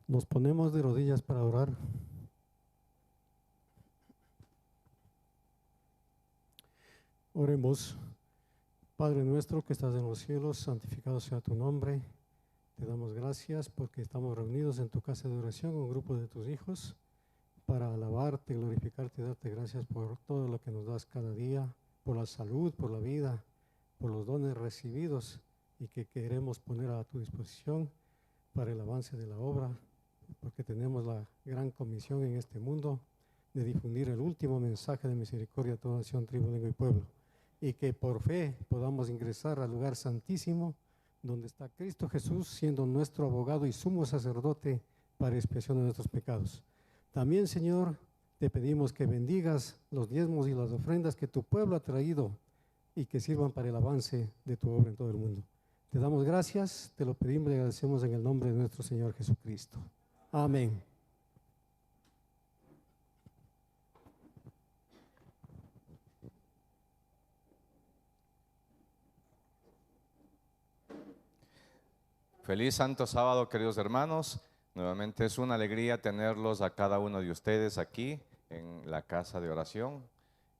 Nos ponemos de rodillas para orar. Oremos. Padre nuestro que estás en los cielos, santificado sea tu nombre. Te damos gracias porque estamos reunidos en tu casa de oración, un grupo de tus hijos, para alabarte, glorificarte y darte gracias por todo lo que nos das cada día, por la salud, por la vida, por los dones recibidos y que queremos poner a tu disposición para el avance de la obra, porque tenemos la gran comisión en este mundo de difundir el último mensaje de misericordia a toda nación, tribu, lengua y pueblo, y que por fe podamos ingresar al lugar santísimo donde está Cristo Jesús siendo nuestro abogado y sumo sacerdote para expiación de nuestros pecados. También, Señor, te pedimos que bendigas los diezmos y las ofrendas que tu pueblo ha traído y que sirvan para el avance de tu obra en todo el mundo. Te damos gracias, te lo pedimos y agradecemos en el nombre de nuestro Señor Jesucristo. Amén. Feliz Santo Sábado, queridos hermanos. Nuevamente es una alegría tenerlos a cada uno de ustedes aquí en la casa de oración,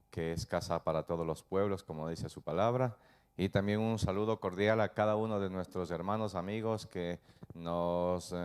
que es casa para todos los pueblos, como dice su palabra. Y también un saludo cordial a cada uno de nuestros hermanos, amigos que nos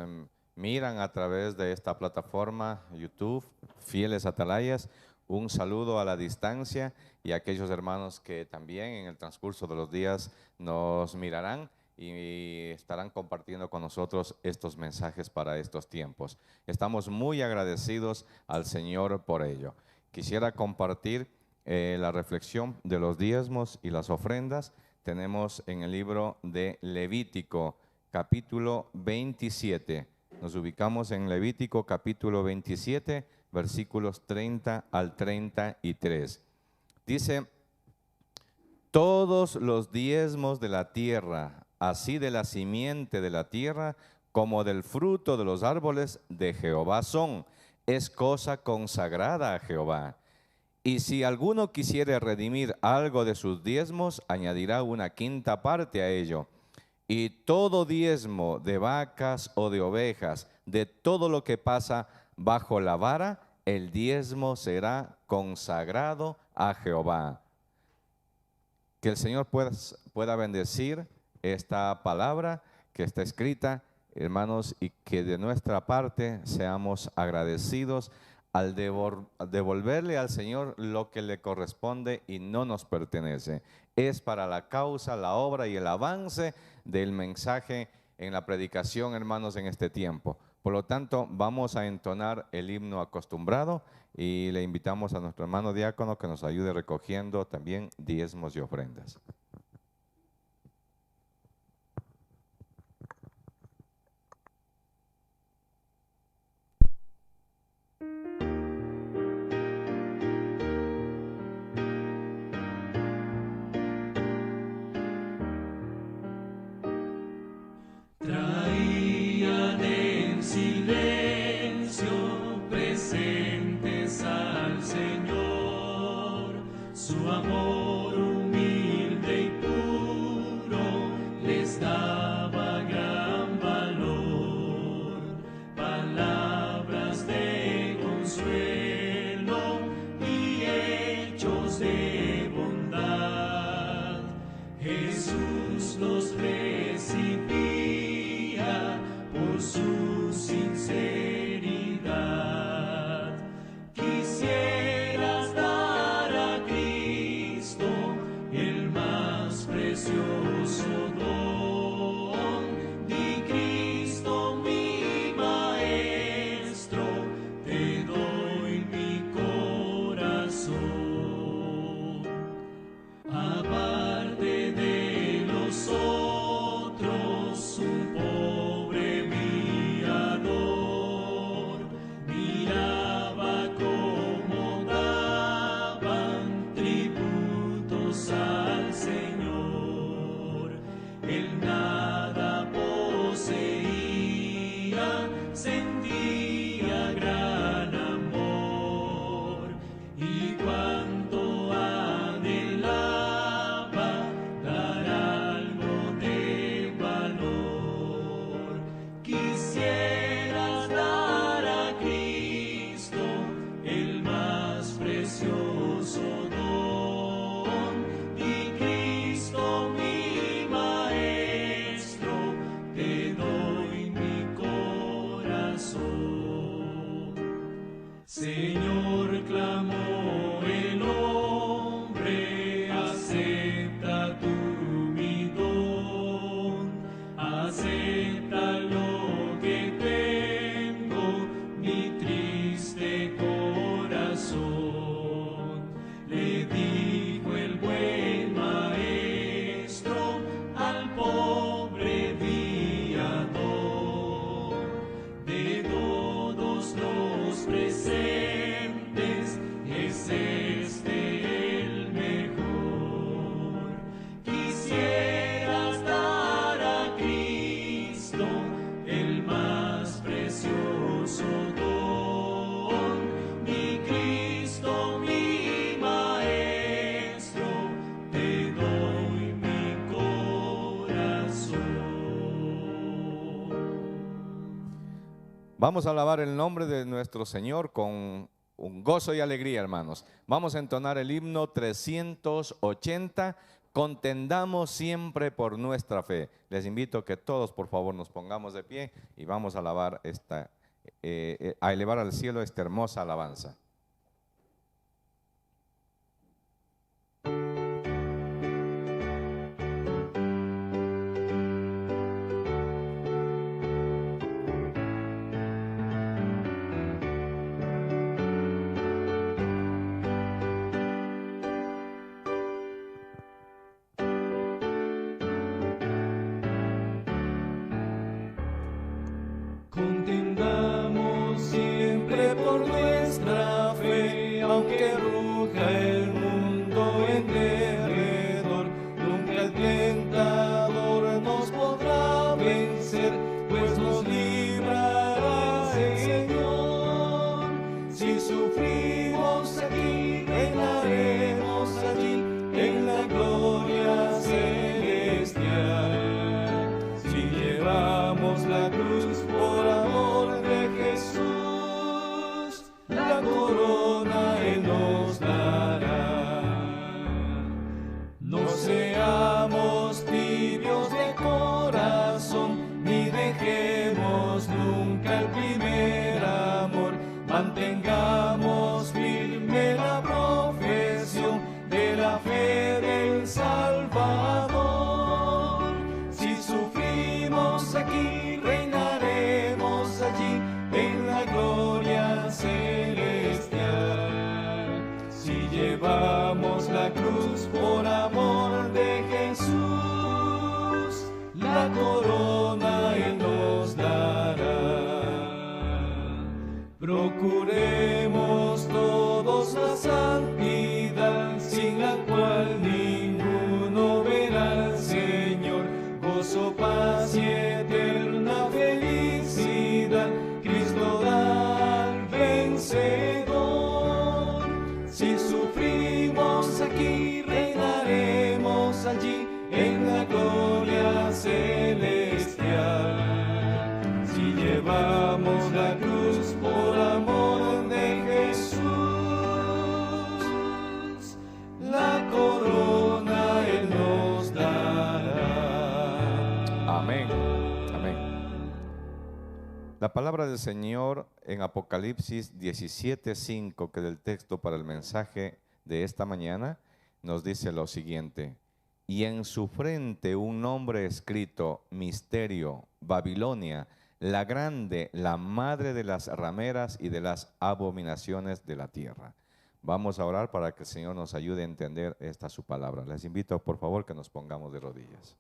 miran a través de esta plataforma YouTube, Fieles Atalayas. Un saludo a la distancia y a aquellos hermanos que también en el transcurso de los días nos mirarán y estarán compartiendo con nosotros estos mensajes para estos tiempos. Estamos muy agradecidos al Señor por ello. Quisiera compartir la reflexión de los diezmos y las ofrendas. Tenemos en el libro de Levítico, capítulo 27. Nos ubicamos en Levítico, capítulo 27, versículos 30 al 33. Dice: todos los diezmos de la tierra, así de la simiente de la tierra como del fruto de los árboles de Jehová son. Es cosa consagrada a Jehová. Y si alguno quisiere redimir algo de sus diezmos, añadirá una quinta parte a ello. Y todo diezmo de vacas o de ovejas, de todo lo que pasa bajo la vara, el diezmo será consagrado a Jehová. Que el Señor pueda bendecir esta palabra que está escrita, hermanos, y que de nuestra parte seamos agradecidos al devolverle al Señor lo que le corresponde y no nos pertenece. Es para la causa, la obra y el avance del mensaje en la predicación, hermanos, en este tiempo. Por lo tanto, vamos a entonar el himno acostumbrado y le invitamos a nuestro hermano diácono que nos ayude recogiendo también diezmos y ofrendas. Traían en silencio presentes al Señor, su amor humilde Señor, clamó el hombre, acepta tú mi don, acepta lo que tengo, mi triste corazón. Le dijo el buen maestro al pobre viador, de todos los presentes es este el mejor. Quisieras dar a Cristo el más precioso don, mi Cristo, mi Maestro, te doy mi corazón. Vamos a alabar el nombre de nuestro Señor con un gozo y alegría, hermanos. Vamos a entonar el himno 380, contendamos siempre por nuestra fe. Les invito a que todos, por favor, nos pongamos de pie y vamos a alabar a elevar al cielo esta hermosa alabanza. Contendamos siempre por nuestra fe, aunque ruja el mundo en derredor, nunca el tentador nos podrá vencer, pues nos librará el Señor. Si sufrimos aquí, reinaremos allí en la gloria celestial. Si llevamos la cruz por amor de Jesús, la corona Él nos dará. No seamos tibios de corazón, ni dejemos nunca el primer amor. Mantengamos firme la profesión de la fe del Salvador. Si sufrimos aquí, reinaremos allí en la gloria celestial. Si llevamos la cruz por amor de Jesús, la corona Él nos dará. Procuremos todos la santidad, sin la cual ninguno verá al Señor. Gozo, paz y eterna felicidad, Cristo da al vencedor. Si sufrimos aquí, reinaremos allí en la gloria celestial. Si llevamos la cruz por amor de Jesús, la corona Él nos dará. Amén. Amén. La palabra del Señor en Apocalipsis 17:5, que es el texto para el mensaje de esta mañana, nos dice lo siguiente: y en su frente un nombre escrito, Misterio, Babilonia, la grande, la madre de las rameras y de las abominaciones de la tierra. Vamos a orar para que el Señor nos ayude a entender esta su palabra. Les invito, por favor, que nos pongamos de rodillas.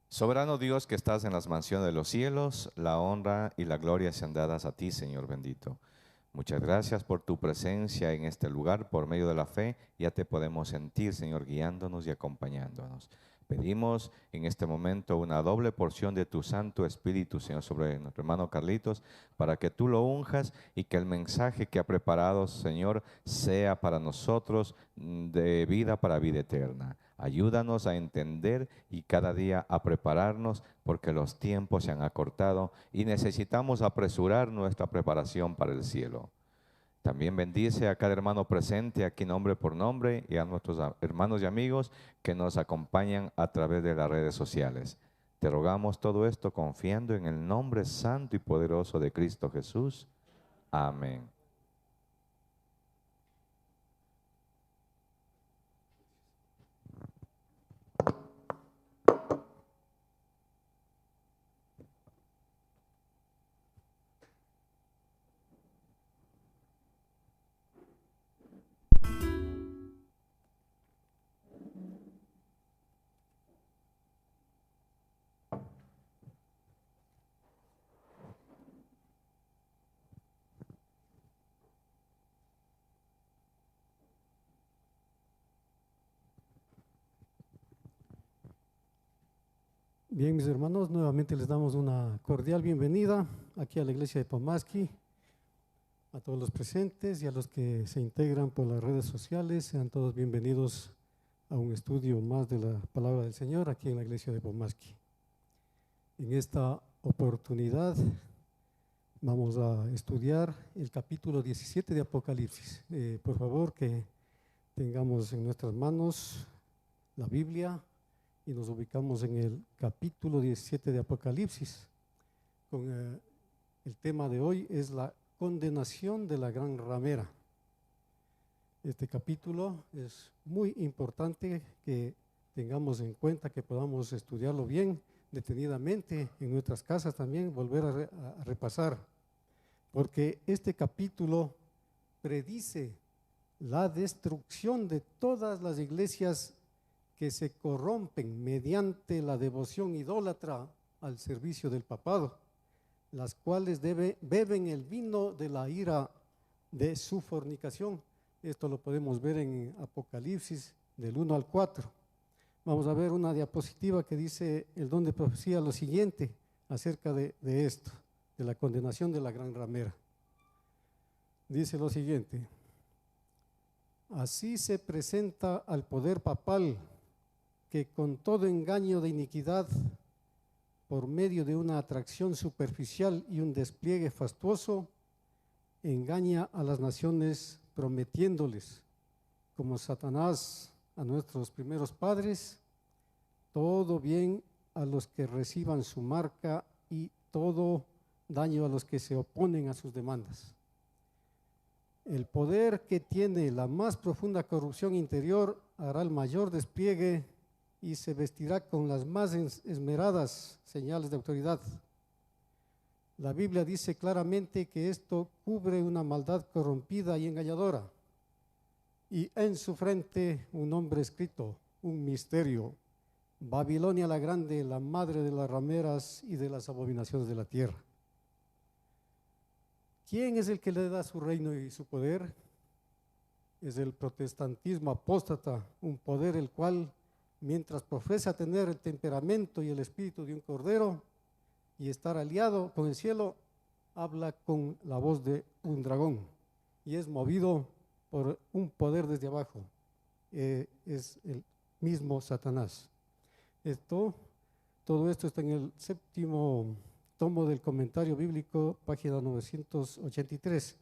Soberano Dios que estás en las mansiones de los cielos, la honra y la gloria sean dadas a ti, Señor bendito. Muchas gracias por tu presencia en este lugar. Por medio de la fe ya te podemos sentir, Señor, guiándonos y acompañándonos. Pedimos en este momento una doble porción de tu Santo Espíritu, Señor, sobre nuestro hermano Carlitos, para que tú lo unjas y que el mensaje que ha preparado, Señor, sea para nosotros de vida para vida eterna. Ayúdanos a entender y cada día a prepararnos, porque los tiempos se han acortado y necesitamos apresurar nuestra preparación para el cielo. También bendice a cada hermano presente aquí nombre por nombre y a nuestros hermanos y amigos que nos acompañan a través de las redes sociales. Te rogamos todo esto confiando en el nombre santo y poderoso de Cristo Jesús. Amén. Bien, mis hermanos, nuevamente les damos una cordial bienvenida aquí a la iglesia de Pomaski, a todos los presentes y a los que se integran por las redes sociales. Sean todos bienvenidos a un estudio más de la palabra del Señor aquí en la iglesia de Pomaski. En esta oportunidad vamos a estudiar el capítulo 17 de Apocalipsis. Por favor, que tengamos en nuestras manos la Biblia y nos ubicamos en el capítulo 17 de Apocalipsis. El tema de hoy es la condenación de la gran ramera. Este capítulo es muy importante que tengamos en cuenta, que podamos estudiarlo bien, detenidamente en nuestras casas también, volver a repasar, porque este capítulo predice la destrucción de todas las iglesias que se corrompen mediante la devoción idólatra al servicio del papado, las cuales beben el vino de la ira de su fornicación. Esto lo podemos ver en Apocalipsis del 1 al 4. Vamos a ver una diapositiva que dice el don de profecía lo siguiente acerca de esto, de la condenación de la gran ramera. Dice lo siguiente: así se presenta al poder papal, que con todo engaño de iniquidad, por medio de una atracción superficial y un despliegue fastuoso, engaña a las naciones prometiéndoles, como Satanás a nuestros primeros padres, todo bien a los que reciban su marca y todo daño a los que se oponen a sus demandas. El poder que tiene la más profunda corrupción interior hará el mayor despliegue y se vestirá con las más esmeradas señales de autoridad. La Biblia dice claramente que esto cubre una maldad corrompida y engañadora, y en su frente un nombre escrito, un misterio: Babilonia la grande, la madre de las rameras y de las abominaciones de la tierra. ¿Quién es el que le da su reino y su poder? Es el protestantismo apóstata, un poder el cual, mientras profesa tener el temperamento y el espíritu de un cordero y estar aliado con el cielo, habla con la voz de un dragón y es movido por un poder desde abajo. Es el mismo Satanás. Todo esto está en el 7º tomo del comentario bíblico, página 983.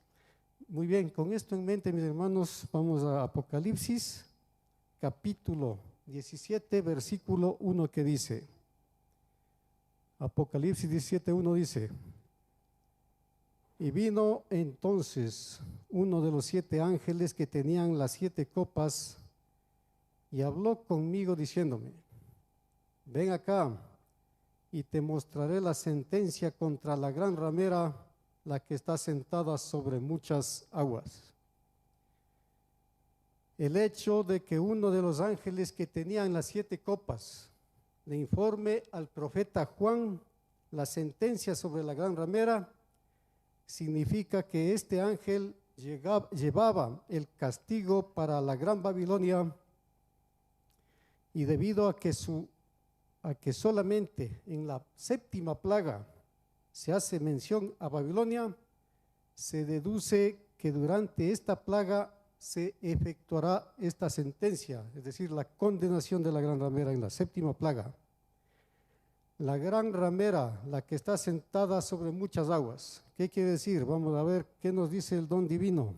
Muy bien, con esto en mente, mis hermanos, vamos a Apocalipsis, capítulo 17, versículo 1, que dice, Apocalipsis 17, 1 dice: y vino entonces uno de los 7 ángeles que tenían las 7 copas y habló conmigo diciéndome: ven acá y te mostraré la sentencia contra la gran ramera, la que está sentada sobre muchas aguas. El hecho de que uno de los ángeles que tenían las 7 copas le informe al profeta Juan la sentencia sobre la gran ramera significa que este ángel llevaba el castigo para la gran Babilonia, y debido a que solamente en la 7ª plaga se hace mención a Babilonia, se deduce que durante esta plaga se efectuará esta sentencia, es decir, la condenación de la gran ramera en la 7ª plaga. La gran ramera, la que está sentada sobre muchas aguas. ¿Qué quiere decir? Vamos a ver qué nos dice el don divino.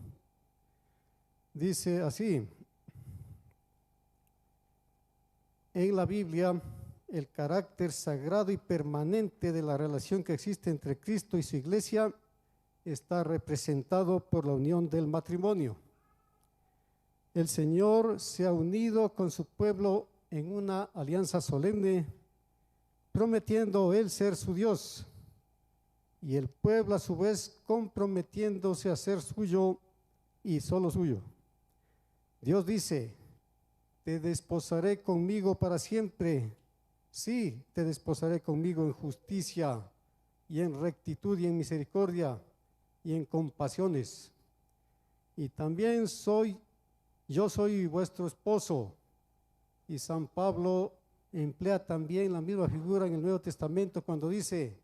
Dice así: en la Biblia el carácter sagrado y permanente de la relación que existe entre Cristo y su iglesia está representado por la unión del matrimonio. El Señor se ha unido con su pueblo en una alianza solemne, prometiendo Él ser su Dios, y el pueblo a su vez comprometiéndose a ser suyo y solo suyo. Dios dice: te desposaré conmigo para siempre. Sí, te desposaré conmigo en justicia y en rectitud y en misericordia y en compasiones. Y también yo soy vuestro esposo. Y San Pablo emplea también la misma figura en el Nuevo Testamento cuando dice: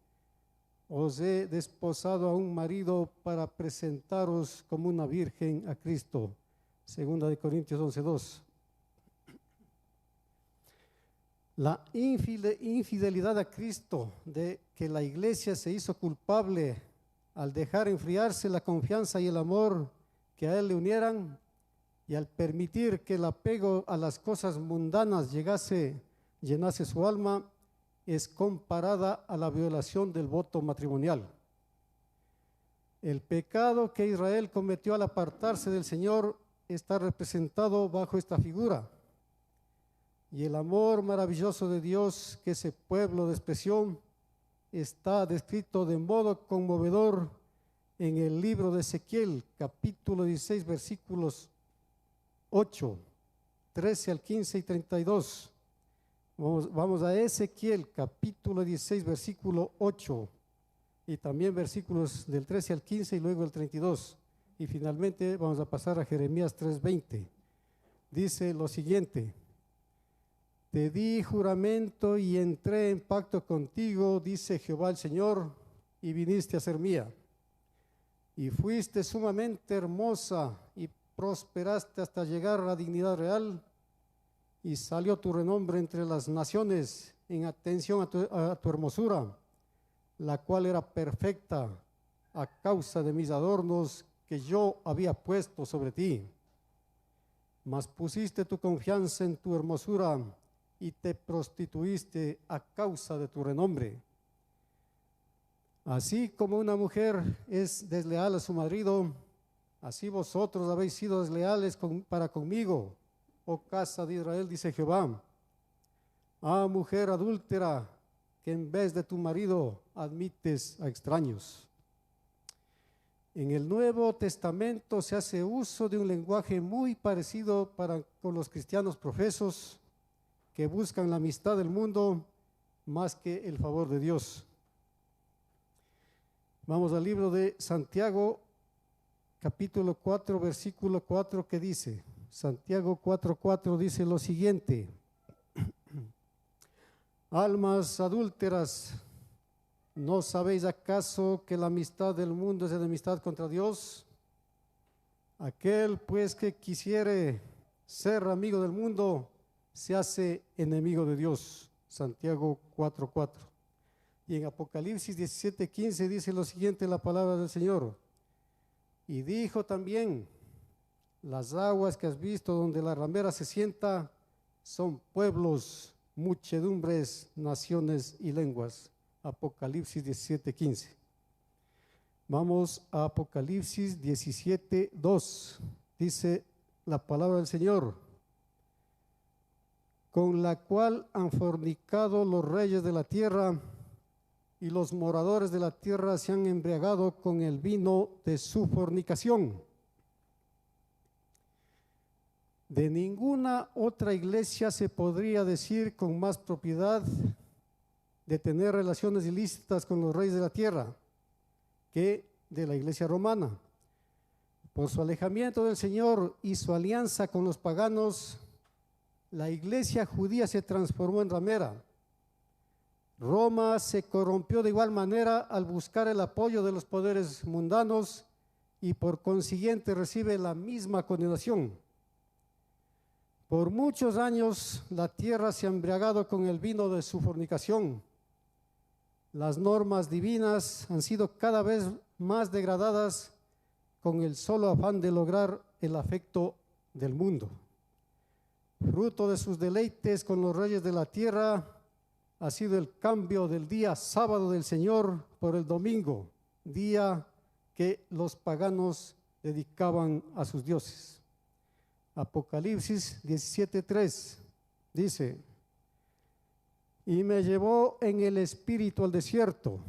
os he desposado a un marido para presentaros como una virgen a Cristo. Segunda de Corintios 11:2. La infidelidad a Cristo, de que la iglesia se hizo culpable al dejar enfriarse la confianza y el amor que a Él le unieran, y al permitir que el apego a las cosas mundanas llenase su alma, es comparada a la violación del voto matrimonial. El pecado que Israel cometió al apartarse del Señor está representado bajo esta figura. Y el amor maravilloso de Dios que ese pueblo despreció está descrito de modo conmovedor en el libro de Ezequiel, capítulo 16, versículos 8, 13 al 15 y 32. Vamos a Ezequiel, capítulo 16, versículo 8, y también versículos del 13 al 15 y luego el 32. Y finalmente vamos a pasar a Jeremías 3:20. Dice lo siguiente: te di juramento y entré en pacto contigo, dice Jehová el Señor, y viniste a ser mía. Y fuiste sumamente hermosa y prosperaste hasta llegar a la dignidad real, y salió tu renombre entre las naciones en atención a tu hermosura, la cual era perfecta a causa de mis adornos que yo había puesto sobre ti. Mas pusiste tu confianza en tu hermosura y te prostituiste a causa de tu renombre. Así como una mujer es desleal a su marido, así vosotros habéis sido desleales para conmigo, oh casa de Israel, dice Jehová. Ah, mujer adúltera, que en vez de tu marido admites a extraños. En el Nuevo Testamento se hace uso de un lenguaje muy parecido con los cristianos profesos que buscan la amistad del mundo más que el favor de Dios. Vamos al libro de Santiago, capítulo 4, versículo 4, que dice, Santiago 4:4 dice lo siguiente: almas adúlteras, ¿no sabéis acaso que la amistad del mundo es enemistad contra Dios? Aquel pues que quisiere ser amigo del mundo se hace enemigo de Dios. Santiago 4:4. Y en Apocalipsis 17:15 dice lo siguiente la palabra del Señor: y dijo también, las aguas que has visto donde la ramera se sienta son pueblos, muchedumbres, naciones y lenguas. Apocalipsis 17:15. Vamos a Apocalipsis 17:2. Dice la palabra del Señor: con la cual han fornicado los reyes de la tierra, y los moradores de la tierra se han embriagado con el vino de su fornicación. De ninguna otra iglesia se podría decir con más propiedad de tener relaciones ilícitas con los reyes de la tierra que de la iglesia romana. Por su alejamiento del Señor y su alianza con los paganos, la iglesia judía se transformó en ramera. Roma se corrompió de igual manera al buscar el apoyo de los poderes mundanos y por consiguiente recibe la misma condenación. Por muchos años la tierra se ha embriagado con el vino de su fornicación. Las normas divinas han sido cada vez más degradadas con el solo afán de lograr el afecto del mundo. Fruto de sus deleites con los reyes de la tierra, ha sido el cambio del día sábado del Señor por el domingo, día que los paganos dedicaban a sus dioses. Apocalipsis 17:3 dice: y me llevó en el espíritu al desierto,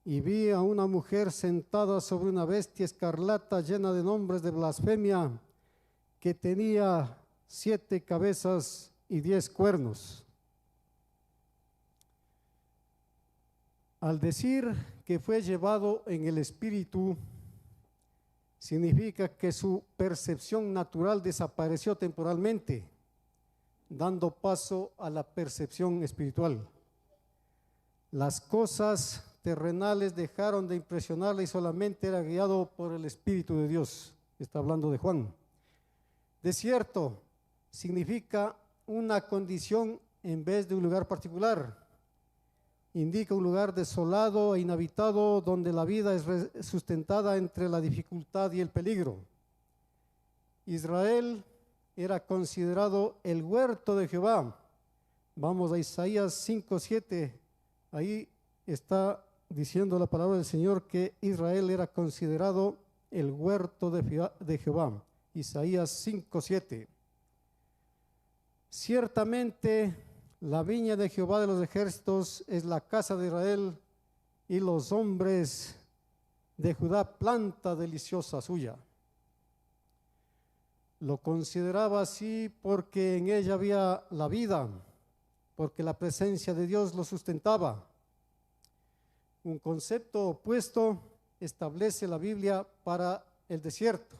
y vi a una mujer sentada sobre una bestia escarlata llena de nombres de blasfemia, que tenía 7 cabezas y 10 cuernos. Al decir que fue llevado en el espíritu, significa que su percepción natural desapareció temporalmente, dando paso a la percepción espiritual. Las cosas terrenales dejaron de impresionarle y solamente era guiado por el Espíritu de Dios. Está hablando de Juan. Desierto significa una condición en vez de un lugar particular. Indica un lugar desolado e inhabitado donde la vida es sustentada entre la dificultad y el peligro. Israel era considerado el huerto de Jehová. Vamos a Isaías 5:7. Ahí está diciendo la palabra del Señor que Israel era considerado el huerto de Jehová. Isaías 5:7. Ciertamente la viña de Jehová de los ejércitos es la casa de Israel, y los hombres de Judá planta deliciosa suya. Lo consideraba así porque en ella había la vida, porque la presencia de Dios lo sustentaba. Un concepto opuesto establece la Biblia para el desierto.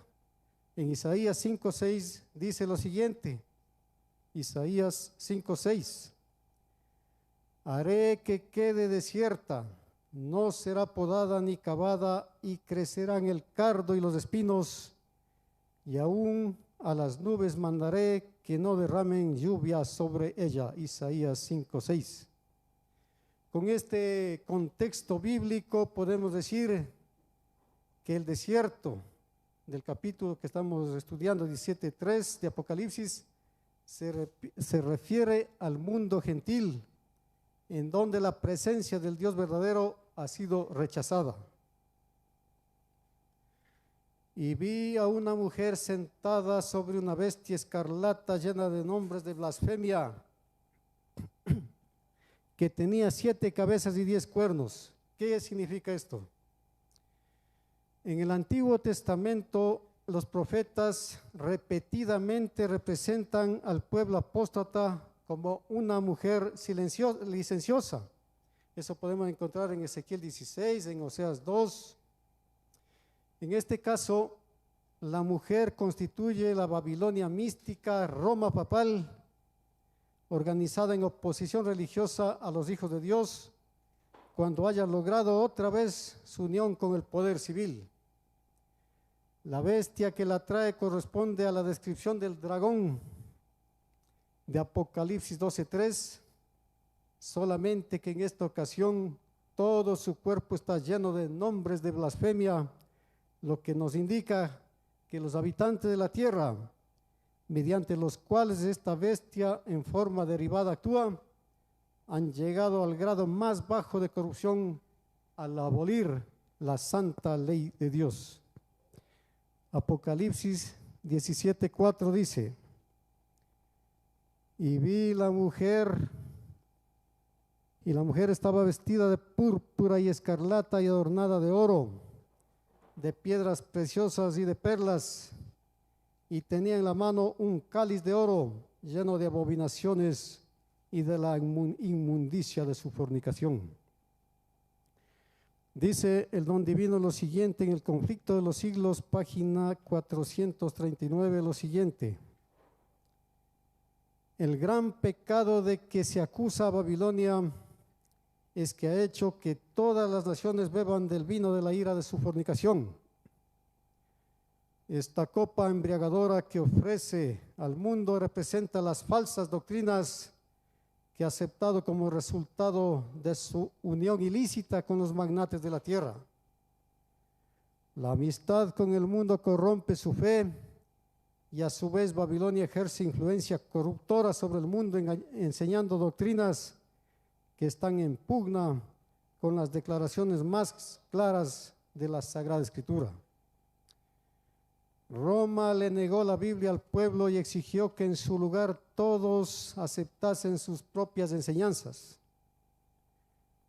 En Isaías 5:6 dice lo siguiente. Isaías 5:6: haré que quede desierta, no será podada ni cavada, y crecerán el cardo y los espinos, y aún a las nubes mandaré que no derramen lluvia sobre ella. Isaías 5:6. Con este contexto bíblico podemos decir que el desierto del capítulo que estamos estudiando, 17:3 de Apocalipsis, se refiere al mundo gentil, en donde la presencia del Dios verdadero ha sido rechazada. Y vi a una mujer sentada sobre una bestia escarlata llena de nombres de blasfemia, que tenía 7 cabezas y 10 cuernos. ¿Qué significa esto? En el Antiguo Testamento, los profetas repetidamente representan al pueblo apóstata como una mujer licenciosa. Eso podemos encontrar en Ezequiel 16, en Oseas 2. En este caso, la mujer constituye la Babilonia mística, Roma papal, organizada en oposición religiosa a los hijos de Dios, cuando haya logrado otra vez su unión con el poder civil. La bestia que la trae corresponde a la descripción del dragón de Apocalipsis 12:3, solamente que en esta ocasión todo su cuerpo está lleno de nombres de blasfemia, lo que nos indica que los habitantes de la tierra, mediante los cuales esta bestia en forma derivada actúa, han llegado al grado más bajo de corrupción al abolir la santa ley de Dios. Apocalipsis 17:4 dice: y vi la mujer, y la mujer estaba vestida de púrpura y escarlata y adornada de oro, de piedras preciosas y de perlas, y tenía en la mano un cáliz de oro lleno de abominaciones y de la inmundicia de su fornicación. Dice el don divino lo siguiente en el Conflicto de los Siglos, página 439, lo siguiente: el gran pecado de que se acusa a Babilonia es que ha hecho que todas las naciones beban del vino de la ira de su fornicación. Esta copa embriagadora que ofrece al mundo representa las falsas doctrinas que ha aceptado como resultado de su unión ilícita con los magnates de la tierra. La amistad con el mundo corrompe su fe, y a su vez Babilonia ejerce influencia corruptora sobre el mundo, enseñando doctrinas que están en pugna con las declaraciones más claras de la Sagrada Escritura. Roma le negó la Biblia al pueblo y exigió que en su lugar todos aceptasen sus propias enseñanzas.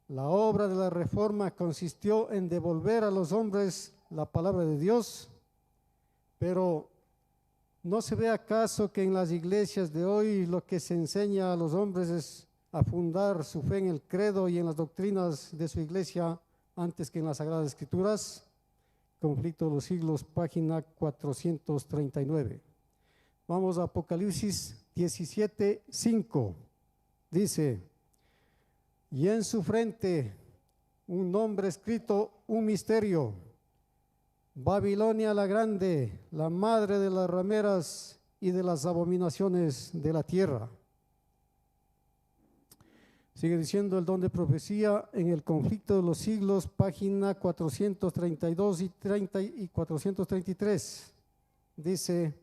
La obra de la reforma consistió en devolver a los hombres la palabra de Dios, pero ¿no se ve acaso que en las iglesias de hoy lo que se enseña a los hombres es a fundar su fe en el credo y en las doctrinas de su iglesia antes que en las Sagradas Escrituras? Conflicto de los siglos, página 439. Vamos a Apocalipsis 17:5. Dice: y en su frente un nombre escrito, un misterio: Babilonia la grande, la madre de las rameras y de las abominaciones de la tierra. Sigue diciendo el don de profecía en el conflicto de los siglos, página 432 y 433. Dice: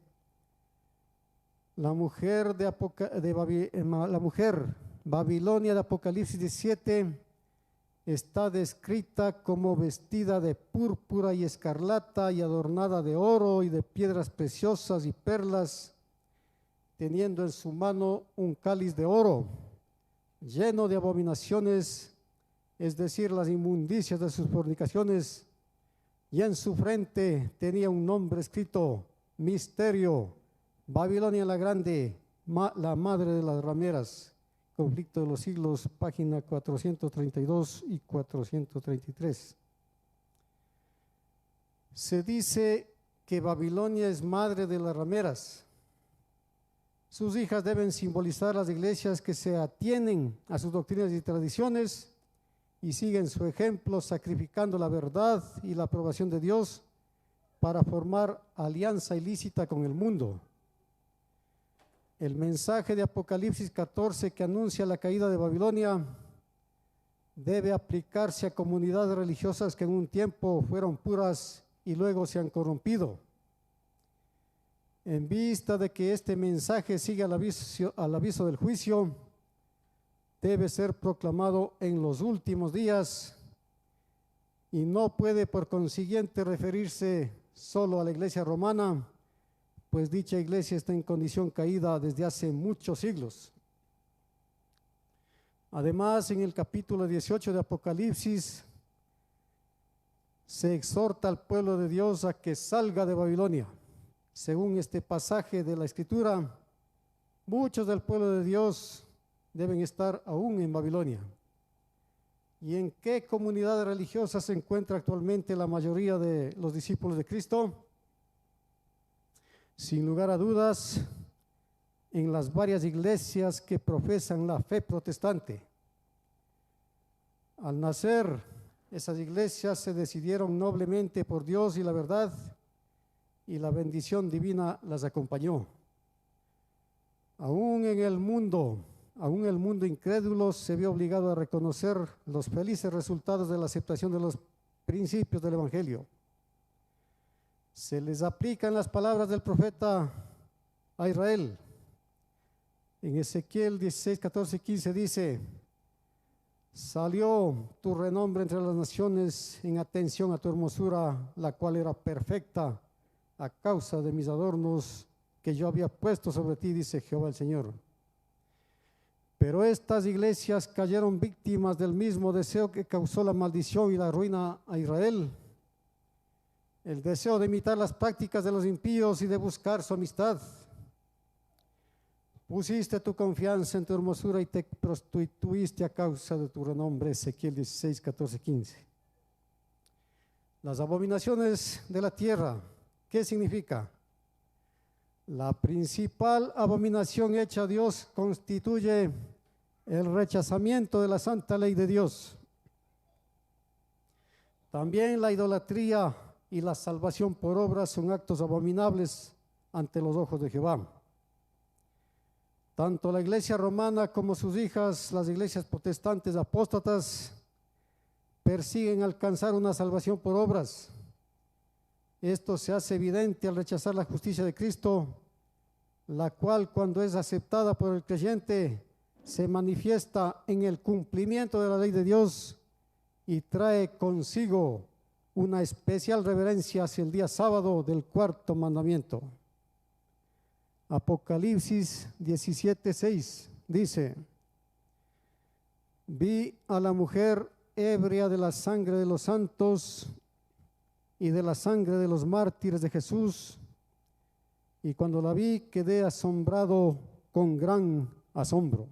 la mujer Babilonia de Apocalipsis 17 está descrita como vestida de púrpura y escarlata y adornada de oro y de piedras preciosas y perlas, teniendo en su mano un cáliz de oro lleno de abominaciones, es decir, las inmundicias de sus fornicaciones, y en su frente tenía un nombre escrito: misterio, Babilonia la grande, la madre de las rameras. Conflicto de los siglos, página 432 y 433. Se dice que Babilonia es madre de las rameras. Sus hijas deben simbolizar las iglesias que se atienen a sus doctrinas y tradiciones y siguen su ejemplo, sacrificando la verdad y la aprobación de Dios para formar alianza ilícita con el mundo. El mensaje de Apocalipsis 14 que anuncia la caída de Babilonia debe aplicarse a comunidades religiosas que en un tiempo fueron puras y luego se han corrompido. En vista de que este mensaje sigue al aviso del juicio, debe ser proclamado en los últimos días y no puede por consiguiente referirse solo a la iglesia romana, pues dicha iglesia está en condición caída desde hace muchos siglos. Además, en el capítulo 18 de Apocalipsis se exhorta al pueblo de Dios a que salga de Babilonia. Según este pasaje de la Escritura, muchos del pueblo de Dios deben estar aún en Babilonia. ¿Y en qué comunidad religiosa se encuentra actualmente la mayoría de los discípulos de Cristo? Sin lugar a dudas, en las varias iglesias que profesan la fe protestante. Al nacer, esas iglesias se decidieron noblemente por Dios y la verdad, y la bendición divina las acompañó. Aún el mundo incrédulo se vio obligado a reconocer los felices resultados de la aceptación de los principios del Evangelio. Se les aplican las palabras del profeta a Israel. En Ezequiel 16, 14, 15 dice: salió tu renombre entre las naciones en atención a tu hermosura, la cual era perfecta a causa de mis adornos que yo había puesto sobre ti, dice Jehová el Señor. Pero estas iglesias cayeron víctimas del mismo deseo que causó la maldición y la ruina a Israel. El deseo de imitar las prácticas de los impíos y de buscar su amistad. Pusiste tu confianza en tu hermosura y te prostituiste a causa de tu renombre. Ezequiel 16, 14, 15. Las abominaciones de la tierra, ¿qué significa? La principal abominación hecha a Dios constituye el rechazamiento de la santa ley de Dios. También la idolatría y la salvación por obras son actos abominables ante los ojos de Jehová. Tanto la iglesia romana como sus hijas, las iglesias protestantes apóstatas, persiguen alcanzar una salvación por obras. Esto se hace evidente al rechazar la justicia de Cristo, la cual, cuando es aceptada por el creyente, se manifiesta en el cumplimiento de la ley de Dios y trae consigo una especial reverencia hacia el día sábado del cuarto mandamiento. Apocalipsis 17:6 dice: vi a la mujer ebria de la sangre de los santos y de la sangre de los mártires de Jesús, y cuando la vi quedé asombrado con gran asombro.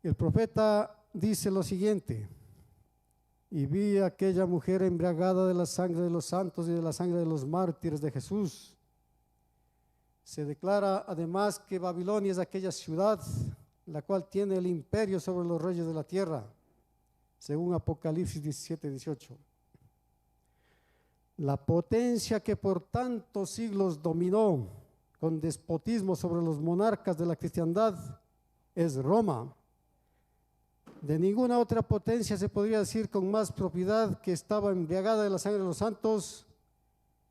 El profeta dice lo siguiente: y vi a aquella mujer embriagada de la sangre de los santos y de la sangre de los mártires de Jesús. Se declara además que Babilonia es aquella ciudad la cual tiene el imperio sobre los reyes de la tierra, según Apocalipsis 17:18. La potencia que por tantos siglos dominó con despotismo sobre los monarcas de la cristiandad es Roma. De ninguna otra potencia se podría decir con más propiedad que estaba embriagada de la sangre de los santos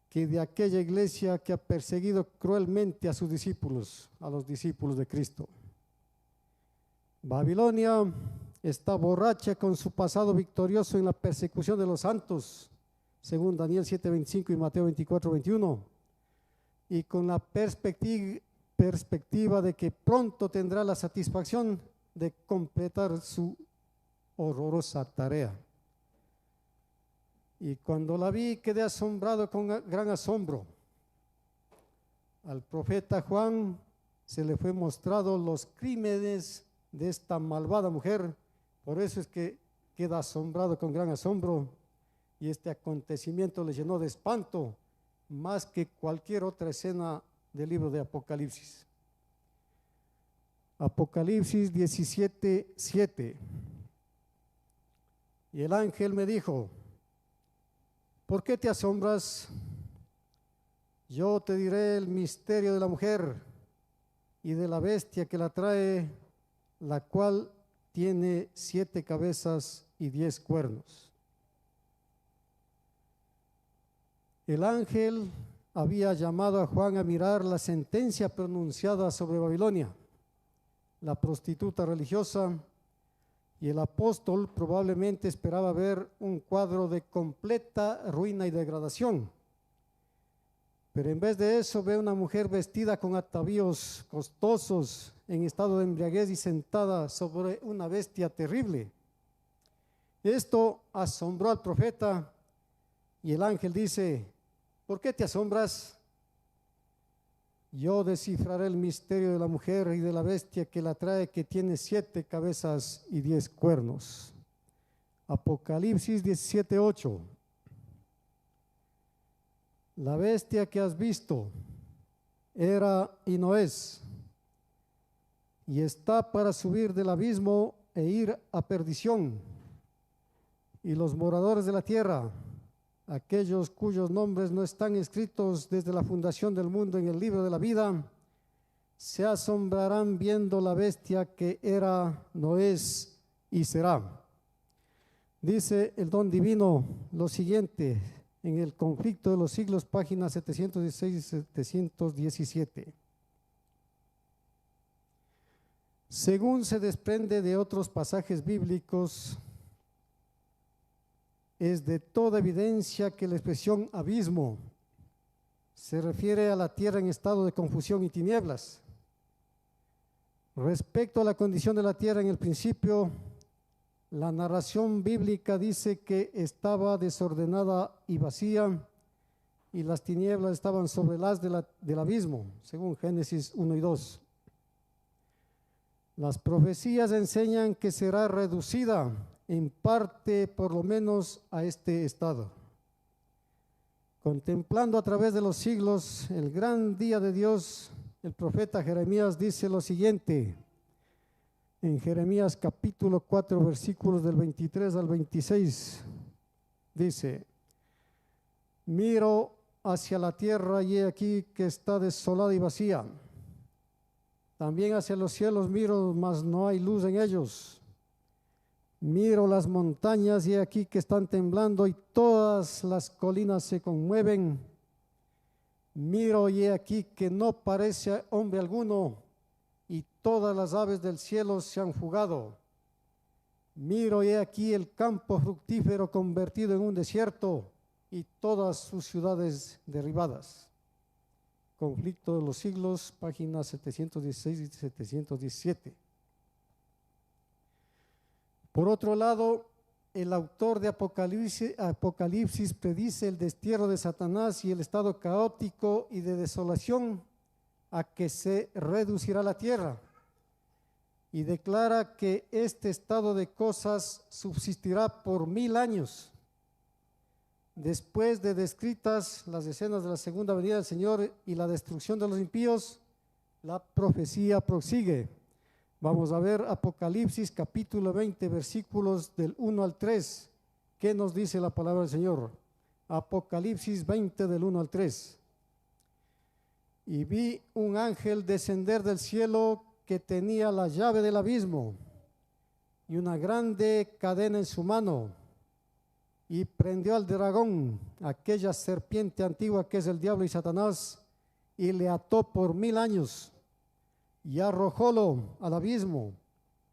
que de aquella iglesia que ha perseguido cruelmente a sus discípulos, a los discípulos de Cristo. Babilonia está borracha con su pasado victorioso en la persecución de los santos, según Daniel 7:25 y Mateo 24:21, y con la perspectiva de que pronto tendrá la satisfacción de completar su horrorosa tarea. Y cuando la vi quedé asombrado con gran asombro. Al profeta Juan se le fue mostrado los crímenes de esta malvada mujer, por eso es que queda asombrado con gran asombro, y este acontecimiento le llenó de espanto más que cualquier otra escena del libro de Apocalipsis. Apocalipsis 17:7. Y el ángel me dijo: ¿por qué te asombras? Yo te diré el misterio de la mujer y de la bestia que la trae, la cual tiene 7 cabezas y 10 cuernos. El ángel había llamado a Juan a mirar la sentencia pronunciada sobre Babilonia, la prostituta religiosa, y el apóstol probablemente esperaba ver un cuadro de completa ruina y degradación. Pero en vez de eso ve una mujer vestida con atavíos costosos, en estado de embriaguez y sentada sobre una bestia terrible. Esto asombró al profeta y el ángel dice: ¿por qué te asombras? Yo descifraré el misterio de la mujer y de la bestia que la trae, que tiene 7 cabezas y 10 cuernos. Apocalipsis 17:8. La bestia que has visto era y no es, y está para subir del abismo e ir a perdición. Y los moradores de la tierra, aquellos cuyos nombres no están escritos desde la fundación del mundo en el libro de la vida, se asombrarán viendo la bestia que era, no es y será. Dice el don divino lo siguiente en el Conflicto de los Siglos, páginas 716 y 717. Según se desprende de otros pasajes bíblicos, es de toda evidencia que la expresión abismo se refiere a la tierra en estado de confusión y tinieblas. Respecto a la condición de la tierra en el principio, la narración bíblica dice que estaba desordenada y vacía, y las tinieblas estaban sobre el haz del abismo, según Génesis 1 y 2. Las profecías enseñan que será reducida en parte, por lo menos, a este estado. Contemplando a través de los siglos el gran día de Dios, el profeta Jeremías dice lo siguiente, en Jeremías capítulo 4, versículos del 23 al 26, dice: miro hacia la tierra y he aquí que está desolada y vacía. También hacia los cielos miro, mas no hay luz en ellos. Miro las montañas y he aquí que están temblando y todas las colinas se conmueven. Miro y he aquí que no parece hombre alguno, y todas las aves del cielo se han fugado. Miro, he aquí el campo fructífero convertido en un desierto y todas sus ciudades derribadas. Conflicto de los siglos, páginas 716 y 717. Por otro lado, el autor de Apocalipsis predice el destierro de Satanás y el estado caótico y de desolación a que se reducirá la tierra, y declara que este estado de cosas subsistirá por 1000 años. Después de descritas las escenas de la segunda venida del Señor y la destrucción de los impíos, la profecía prosigue. Vamos a ver Apocalipsis capítulo 20, versículos del 1 al 3. ¿Qué nos dice la palabra del Señor? Apocalipsis 20 del 1 al 3. Y vi un ángel descender del cielo que tenía la llave del abismo y una grande cadena en su mano, y prendió al dragón, aquella serpiente antigua que es el diablo y Satanás, y le ató por 1000 años, y arrojólo al abismo,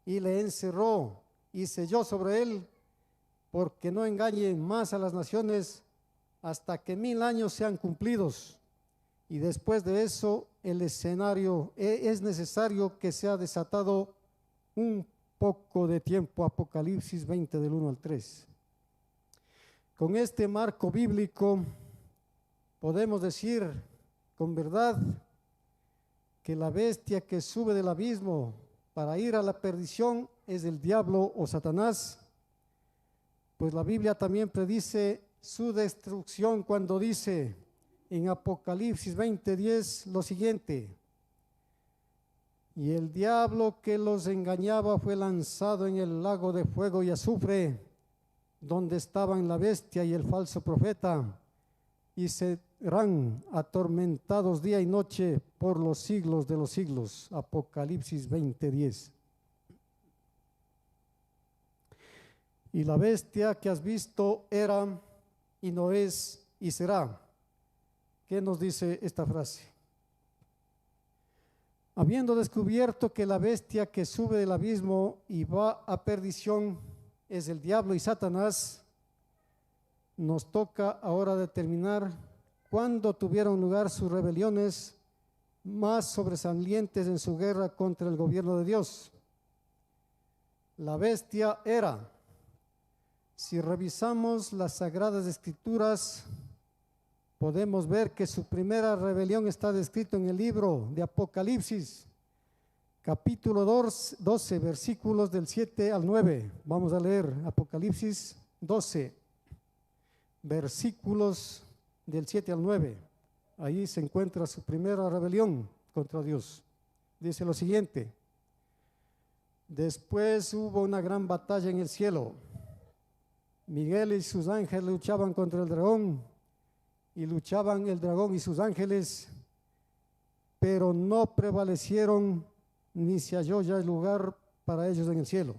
y le encerró, y selló sobre él, porque no engañen más a las naciones hasta que 1000 años sean cumplidos. Y después de eso, el escenario es necesario que sea desatado un poco de tiempo. Apocalipsis 20 del 1 al 3. Con este marco bíblico podemos decir con verdad que la bestia que sube del abismo para ir a la perdición es el diablo o Satanás, pues la Biblia también predice su destrucción cuando dice en Apocalipsis 20:10 lo siguiente: y el diablo que los engañaba fue lanzado en el lago de fuego y azufre, donde estaban la bestia y el falso profeta, y serán atormentados día y noche por los siglos de los siglos. Apocalipsis 20:10. Y la bestia que has visto era y no es y será. ¿Qué nos dice esta frase? Habiendo descubierto que la bestia que sube del abismo y va a perdición es el diablo y Satanás, nos toca ahora determinar cuándo tuvieron lugar sus rebeliones más sobresalientes en su guerra contra el gobierno de Dios. La bestia era, si revisamos las Sagradas Escrituras, podemos ver que su primera rebelión está descrito en el libro de Apocalipsis, capítulo 12, versículos del 7 al 9. Vamos a leer Apocalipsis 12, versículos del 7 al 9. Ahí se encuentra su primera rebelión contra Dios. Dice lo siguiente: después hubo una gran batalla en el cielo. Miguel y sus ángeles luchaban contra el dragón, y luchaban el dragón y sus ángeles, pero no prevalecieron, ni se halló ya el lugar para ellos en el cielo.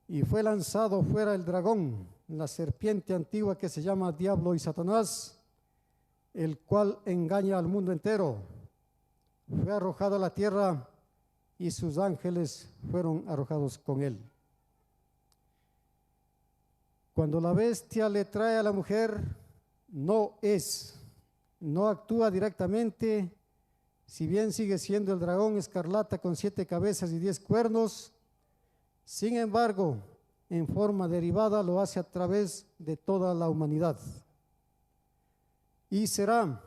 Y fue lanzado fuera el dragón, la serpiente antigua que se llama Diablo y Satanás, el cual engaña al mundo entero. Fue arrojado a la tierra y sus ángeles fueron arrojados con él. Cuando la bestia le trae a la mujer, no actúa directamente, si bien sigue siendo el dragón escarlata con 7 cabezas y 10 cuernos. Sin embargo, en forma derivada lo hace a través de toda la humanidad. Y será,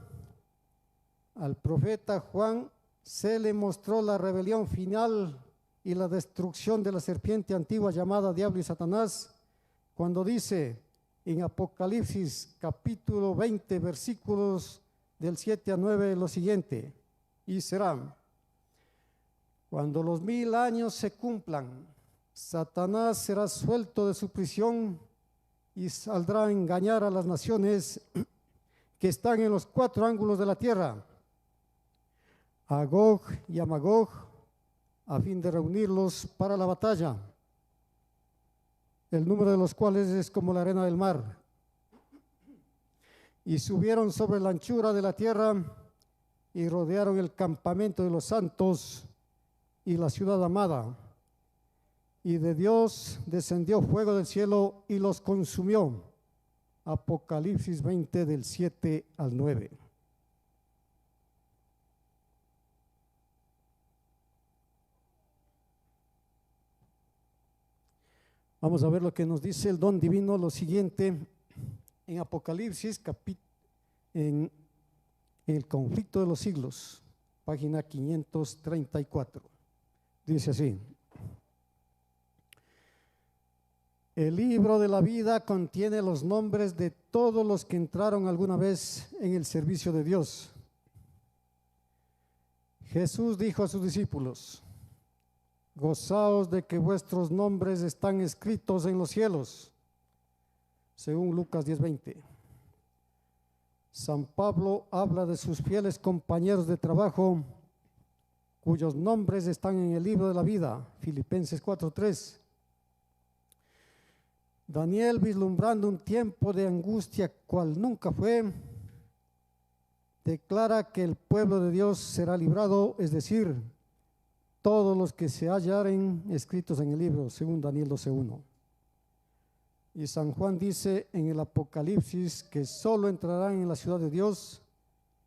al profeta Juan se le mostró la rebelión final y la destrucción de la serpiente antigua llamada Diablo y Satanás, cuando dice en Apocalipsis capítulo 20, versículos del 7 a 9 lo siguiente: y será, cuando los 1000 años se cumplan, Satanás será suelto de su prisión y saldrá a engañar a las naciones que están en los 4 ángulos de la tierra, a Gog y a Magog, a fin de reunirlos para la batalla, el número de los cuales es como la arena del mar. Y subieron sobre la anchura de la tierra y rodearon el campamento de los santos y la ciudad amada. Y de Dios descendió fuego del cielo y los consumió. Apocalipsis 20 del 7 al 9. Vamos a ver lo que nos dice el don divino, lo siguiente, en Apocalipsis, en el conflicto de los siglos, página 534. Dice así: el libro de la vida contiene los nombres de todos los que entraron alguna vez en el servicio de Dios. Jesús dijo a sus discípulos: gozaos de que vuestros nombres están escritos en los cielos, según Lucas 10:20. San Pablo habla de sus fieles compañeros de trabajo, cuyos nombres están en el libro de la vida, Filipenses 4:3. Daniel, vislumbrando un tiempo de angustia cual nunca fue, declara que el pueblo de Dios será librado, es decir, todos los que se hallaren escritos en el libro, según Daniel 12:1. Y San Juan dice en el Apocalipsis que solo entrarán en la ciudad de Dios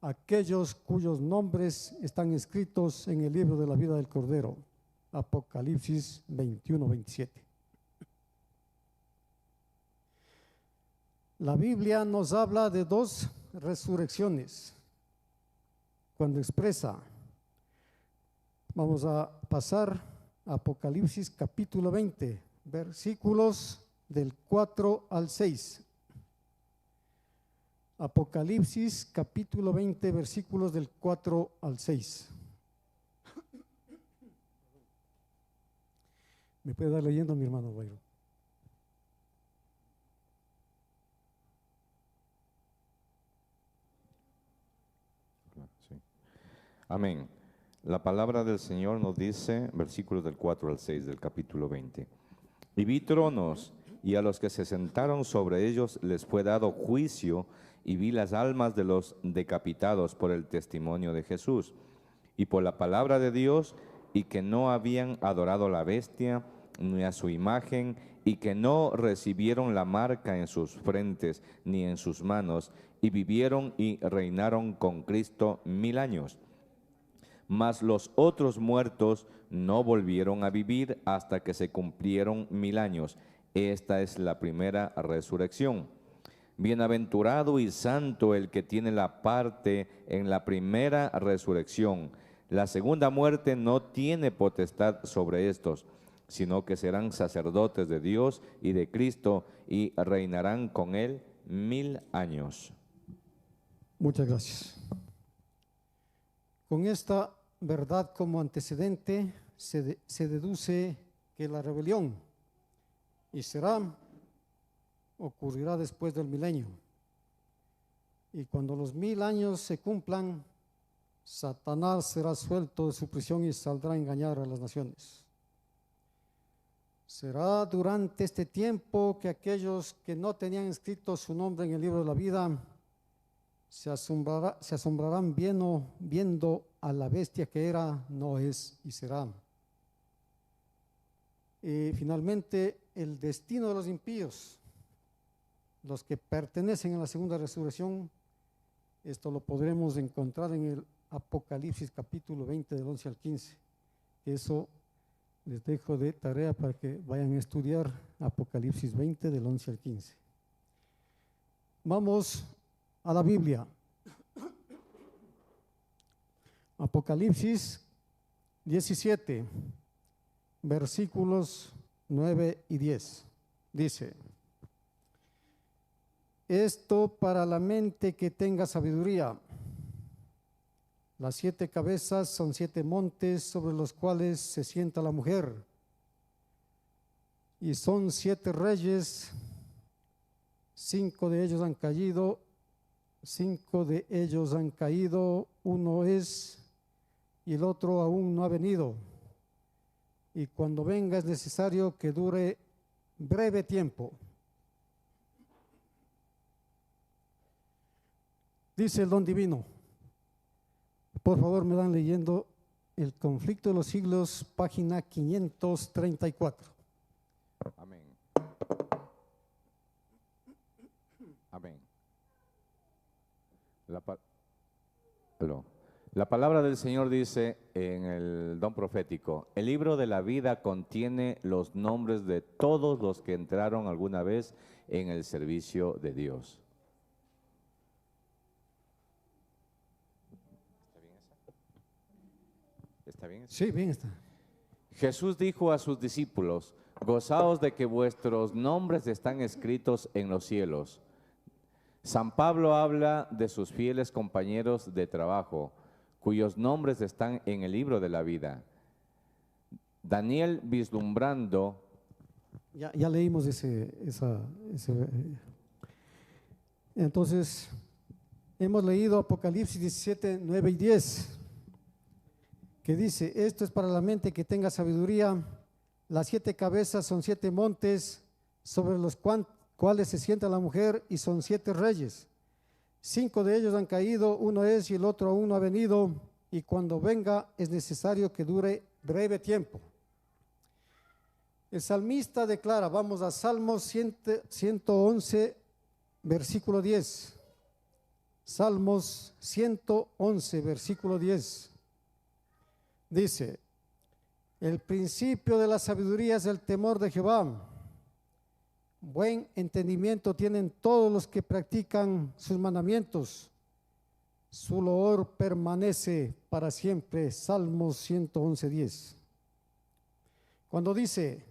aquellos cuyos nombres están escritos en el libro de la vida del Cordero. Apocalipsis 21:27. La Biblia nos habla de dos resurrecciones cuando expresa. Vamos a pasar a Apocalipsis capítulo 20, versículos del 4 al 6. Apocalipsis capítulo 20, versículos del 4 al 6. ¿Me puede dar leyendo mi hermano Bayro? Sí. Amén. La palabra del Señor nos dice, versículos del 4 al 6 del capítulo 20. Y vi tronos, y a los que se sentaron sobre ellos les fue dado juicio, y vi las almas de los decapitados por el testimonio de Jesús y por la palabra de Dios, y que no habían adorado a la bestia ni a su imagen, y que no recibieron la marca en sus frentes ni en sus manos, y vivieron y reinaron con Cristo 1000 años. Mas los otros muertos no volvieron a vivir hasta que se cumplieron 1000 años. Esta es la primera resurrección. Bienaventurado y santo el que tiene la parte en la primera resurrección. La segunda muerte no tiene potestad sobre estos, sino que serán sacerdotes de Dios y de Cristo y reinarán con él 1000 años. Muchas gracias. Con esta verdad como antecedente se deduce que la rebelión ocurrirá después del milenio. Y cuando los 1000 años se cumplan, Satanás será suelto de su prisión y saldrá a engañar a las naciones. Será durante este tiempo que aquellos que no tenían escrito su nombre en el libro de la vida se asombrarán viendo a la bestia que era, no es y será. Y finalmente, el destino de los impíos, los que pertenecen a la segunda resurrección, esto lo podremos encontrar en el Apocalipsis capítulo 20 del 11 al 15. Eso les dejo de tarea para que vayan a estudiar Apocalipsis 20 del 11 al 15. Vamos a la Biblia. Apocalipsis 17, versículos 9 y 10. Dice: esto para la mente que tenga sabiduría. Las 7 cabezas son 7 montes sobre los cuales se sienta la mujer. Y son 7 reyes, 5 de ellos han caído, 5 de ellos han caído, uno es y el otro aún no ha venido. Y cuando venga es necesario que dure breve tiempo. Dice el don divino: Por favor, me dan leyendo El conflicto de los siglos, página 534. Amén. Amén. La palabra del Señor dice en el don profético: el libro de la vida contiene los nombres de todos los que entraron alguna vez en el servicio de Dios. ¿Está bien esa? Sí, bien está. Jesús dijo a sus discípulos: gozaos de que vuestros nombres están escritos en los cielos. San Pablo habla de sus fieles compañeros de trabajo, cuyos nombres están en el libro de la vida. Daniel, vislumbrando. Ya leímos entonces, hemos leído Apocalipsis 17, 9 y 10, que dice: esto es para la mente que tenga sabiduría. Las 7 cabezas son 7 montes sobre los cuales se sienta la mujer, y son 7 reyes. 5 de ellos han caído, uno es y el otro aún no ha venido, y cuando venga es necesario que dure breve tiempo. El salmista declara, vamos a Salmos 111, versículo 10. Salmos 111, versículo 10. Dice: el principio de la sabiduría es el temor de Jehová. Buen entendimiento tienen todos los que practican sus mandamientos. Su loor permanece para siempre. Salmos 111, 10. Cuando dice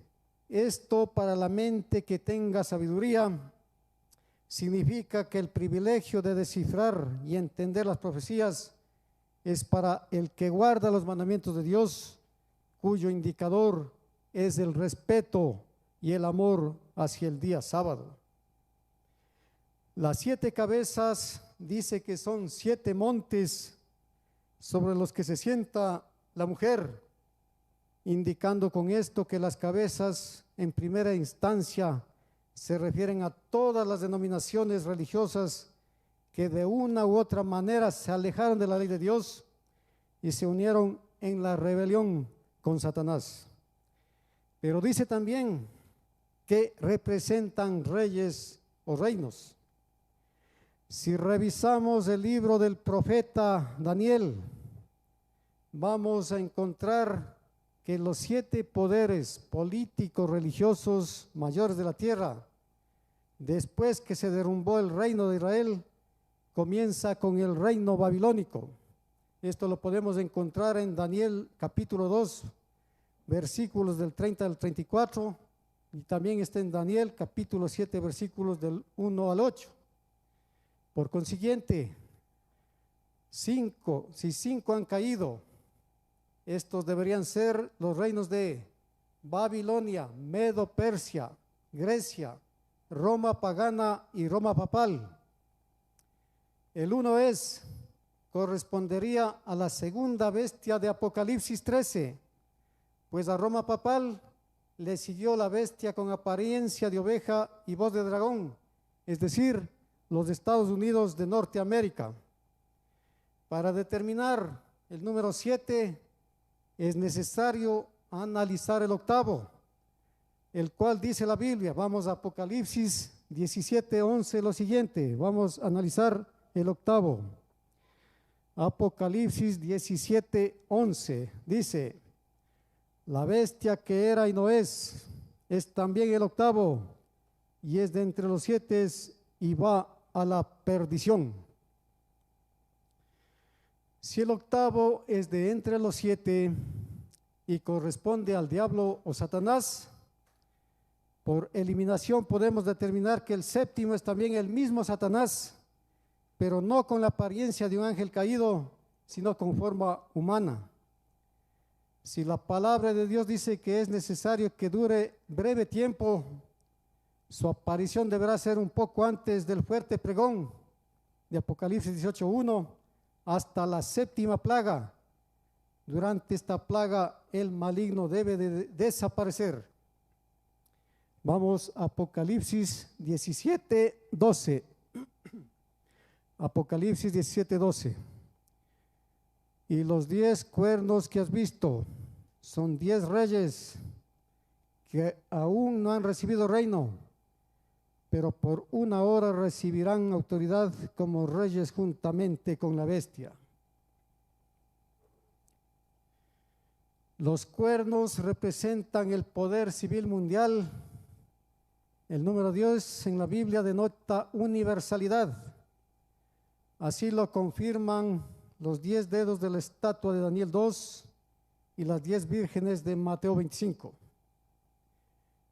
esto para la mente que tenga sabiduría, significa que el privilegio de descifrar y entender las profecías es para el que guarda los mandamientos de Dios, cuyo indicador es el respeto y el amor hacia el día sábado. Las 7 cabezas dice que son 7 montes sobre los que se sienta la mujer, indicando con esto que las cabezas en primera instancia se refieren a todas las denominaciones religiosas que de una u otra manera se alejaron de la ley de Dios y se unieron en la rebelión con Satanás. Pero dice también que representan reyes o reinos. Si revisamos el libro del profeta Daniel, vamos a encontrar que los 7 poderes políticos religiosos mayores de la tierra, después que se derrumbó el reino de Israel, comienza con el reino babilónico. Esto lo podemos encontrar en Daniel capítulo 2, versículos del 30 al 34, y también está en Daniel capítulo 7, versículos del 1 al 8. Por consiguiente, si 5 han caído, estos deberían ser los reinos de Babilonia, Medo, Persia, Grecia, Roma pagana y Roma papal. El 1 correspondería a la segunda bestia de Apocalipsis 13, pues a Roma papal le siguió la bestia con apariencia de oveja y voz de dragón, es decir, los Estados Unidos de Norteamérica. Para determinar el número 7 es necesario analizar el octavo, el cual dice la Biblia. Vamos a Apocalipsis 17, 11, lo siguiente. Vamos a analizar el octavo. Apocalipsis 17, 11 dice: la bestia que era y no es también el octavo, y es de entre los 7 y va a la perdición. Si el octavo es de entre los 7 y corresponde al diablo o Satanás, por eliminación podemos determinar que el 7º es también el mismo Satanás, pero no con la apariencia de un ángel caído, sino con forma humana. Si la palabra de Dios dice que es necesario que dure breve tiempo, su aparición deberá ser un poco antes del fuerte pregón de Apocalipsis 18:1 hasta la 7ª plaga. Durante esta plaga el maligno debe de desaparecer. Vamos a Apocalipsis 17:12. Apocalipsis 17:12. Y los 10 cuernos que has visto son 10 reyes que aún no han recibido reino, pero por una hora recibirán autoridad como reyes juntamente con la bestia. Los cuernos representan el poder civil mundial. El número 10 en la Biblia denota universalidad. Así lo confirman los 10 dedos de la estatua de Daniel 2 y las 10 vírgenes de Mateo 25.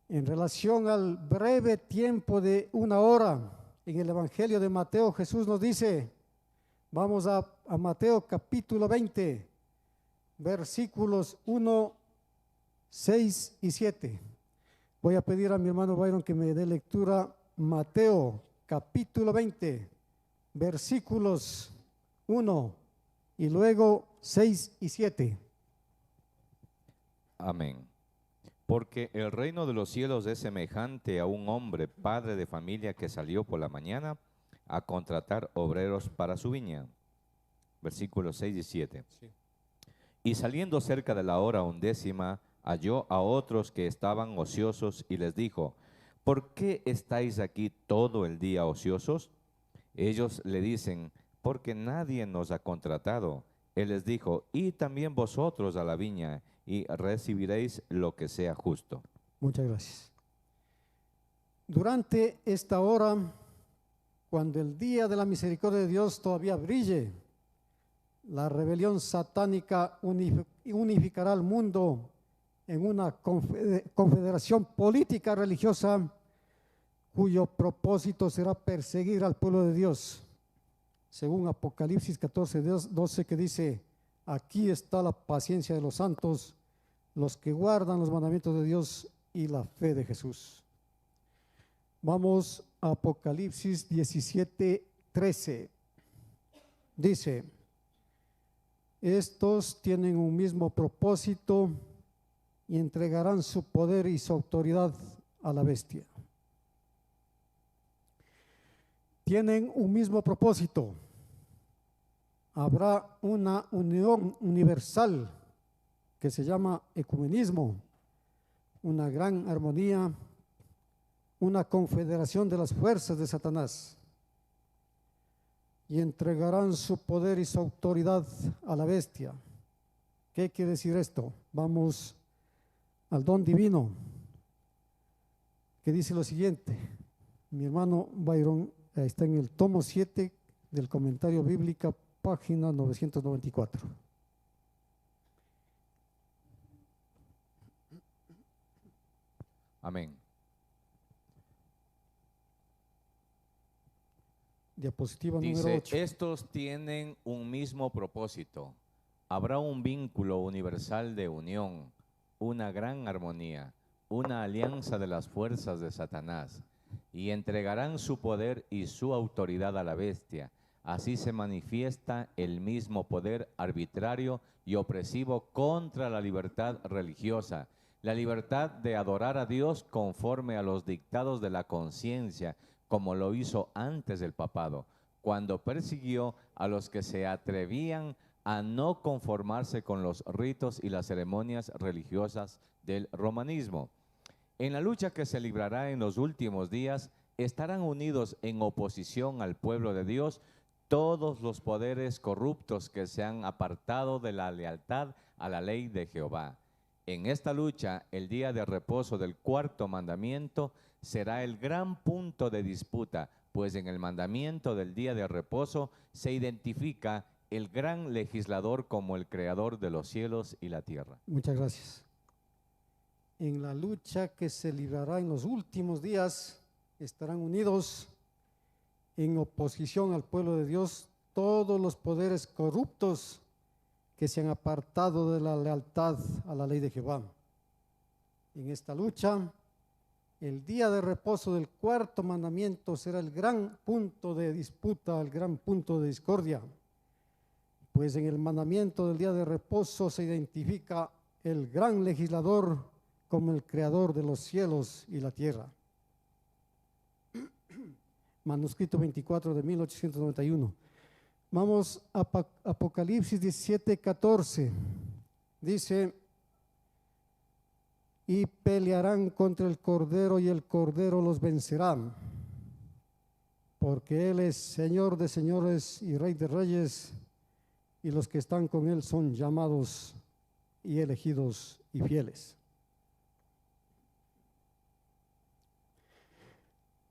En relación al breve tiempo de una hora, en el Evangelio de Mateo, Jesús nos dice, vamos a Mateo capítulo 20, versículos 1, 6 y 7. Voy a pedir a mi hermano Byron que me dé lectura. Mateo capítulo 20, versículos 1 y luego 6 y 7. Amén. Porque el reino de los cielos es semejante a un hombre, padre de familia, que salió por la mañana a contratar obreros para su viña. Versículos 6 y 7. Sí. Y saliendo cerca de la hora 11, halló a otros que estaban ociosos y les dijo, ¿por qué estáis aquí todo el día ociosos? Ellos le dicen, porque nadie nos ha contratado. Él les dijo, y también vosotros a la viña, y recibiréis lo que sea justo. Muchas gracias. Durante esta hora, cuando el día de la misericordia de Dios todavía brille, la rebelión satánica unificará al mundo en una confederación política religiosa cuyo propósito será perseguir al pueblo de Dios. Según Apocalipsis 14, 12, que dice, aquí está la paciencia de los santos, los que guardan los mandamientos de Dios y la fe de Jesús. Vamos a Apocalipsis 17, 13. Dice, estos tienen un mismo propósito y entregarán su poder y su autoridad a la bestia. Tienen un mismo propósito. Habrá una unión universal que se llama ecumenismo, una gran armonía, una confederación de las fuerzas de Satanás, y entregarán su poder y su autoridad a la bestia. ¿Qué quiere decir esto? Vamos al don divino, que dice lo siguiente. Mi hermano Byron está en el tomo 7 del comentario bíblico, página 994. Amén. Diapositiva número Dice, 8. estos tienen un mismo propósito. Habrá un vínculo universal de unión, una gran armonía, una alianza de las fuerzas de Satanás, y entregarán su poder y su autoridad a la bestia. Así se manifiesta el mismo poder arbitrario y opresivo contra la libertad religiosa, la libertad de adorar a Dios conforme a los dictados de la conciencia, como lo hizo antes del papado, cuando persiguió a los que se atrevían a no conformarse con los ritos y las ceremonias religiosas del romanismo. En la lucha que se librará en los últimos días, estarán unidos en oposición al pueblo de Dios todos los poderes corruptos que se han apartado de la lealtad a la ley de Jehová. En esta lucha, el día de reposo del cuarto mandamiento será el gran punto de disputa, pues en el mandamiento del día de reposo se identifica el gran legislador como el creador de los cielos y la tierra. Muchas gracias. En la lucha que se librará en los últimos días, estarán unidos en oposición al pueblo de Dios todos los poderes corruptos que se han apartado de la lealtad a la ley de Jehová. En esta lucha, el día de reposo del cuarto mandamiento será el gran punto de disputa, el gran punto de discordia, pues en el mandamiento del día de reposo se identifica el gran legislador como el creador de los cielos y la tierra. Manuscrito 24 de 1891. Vamos a Apocalipsis 17:14. Dice: y pelearán contra el Cordero y el Cordero los vencerá, porque Él es Señor de señores y Rey de reyes, y los que están con Él son llamados y elegidos y fieles.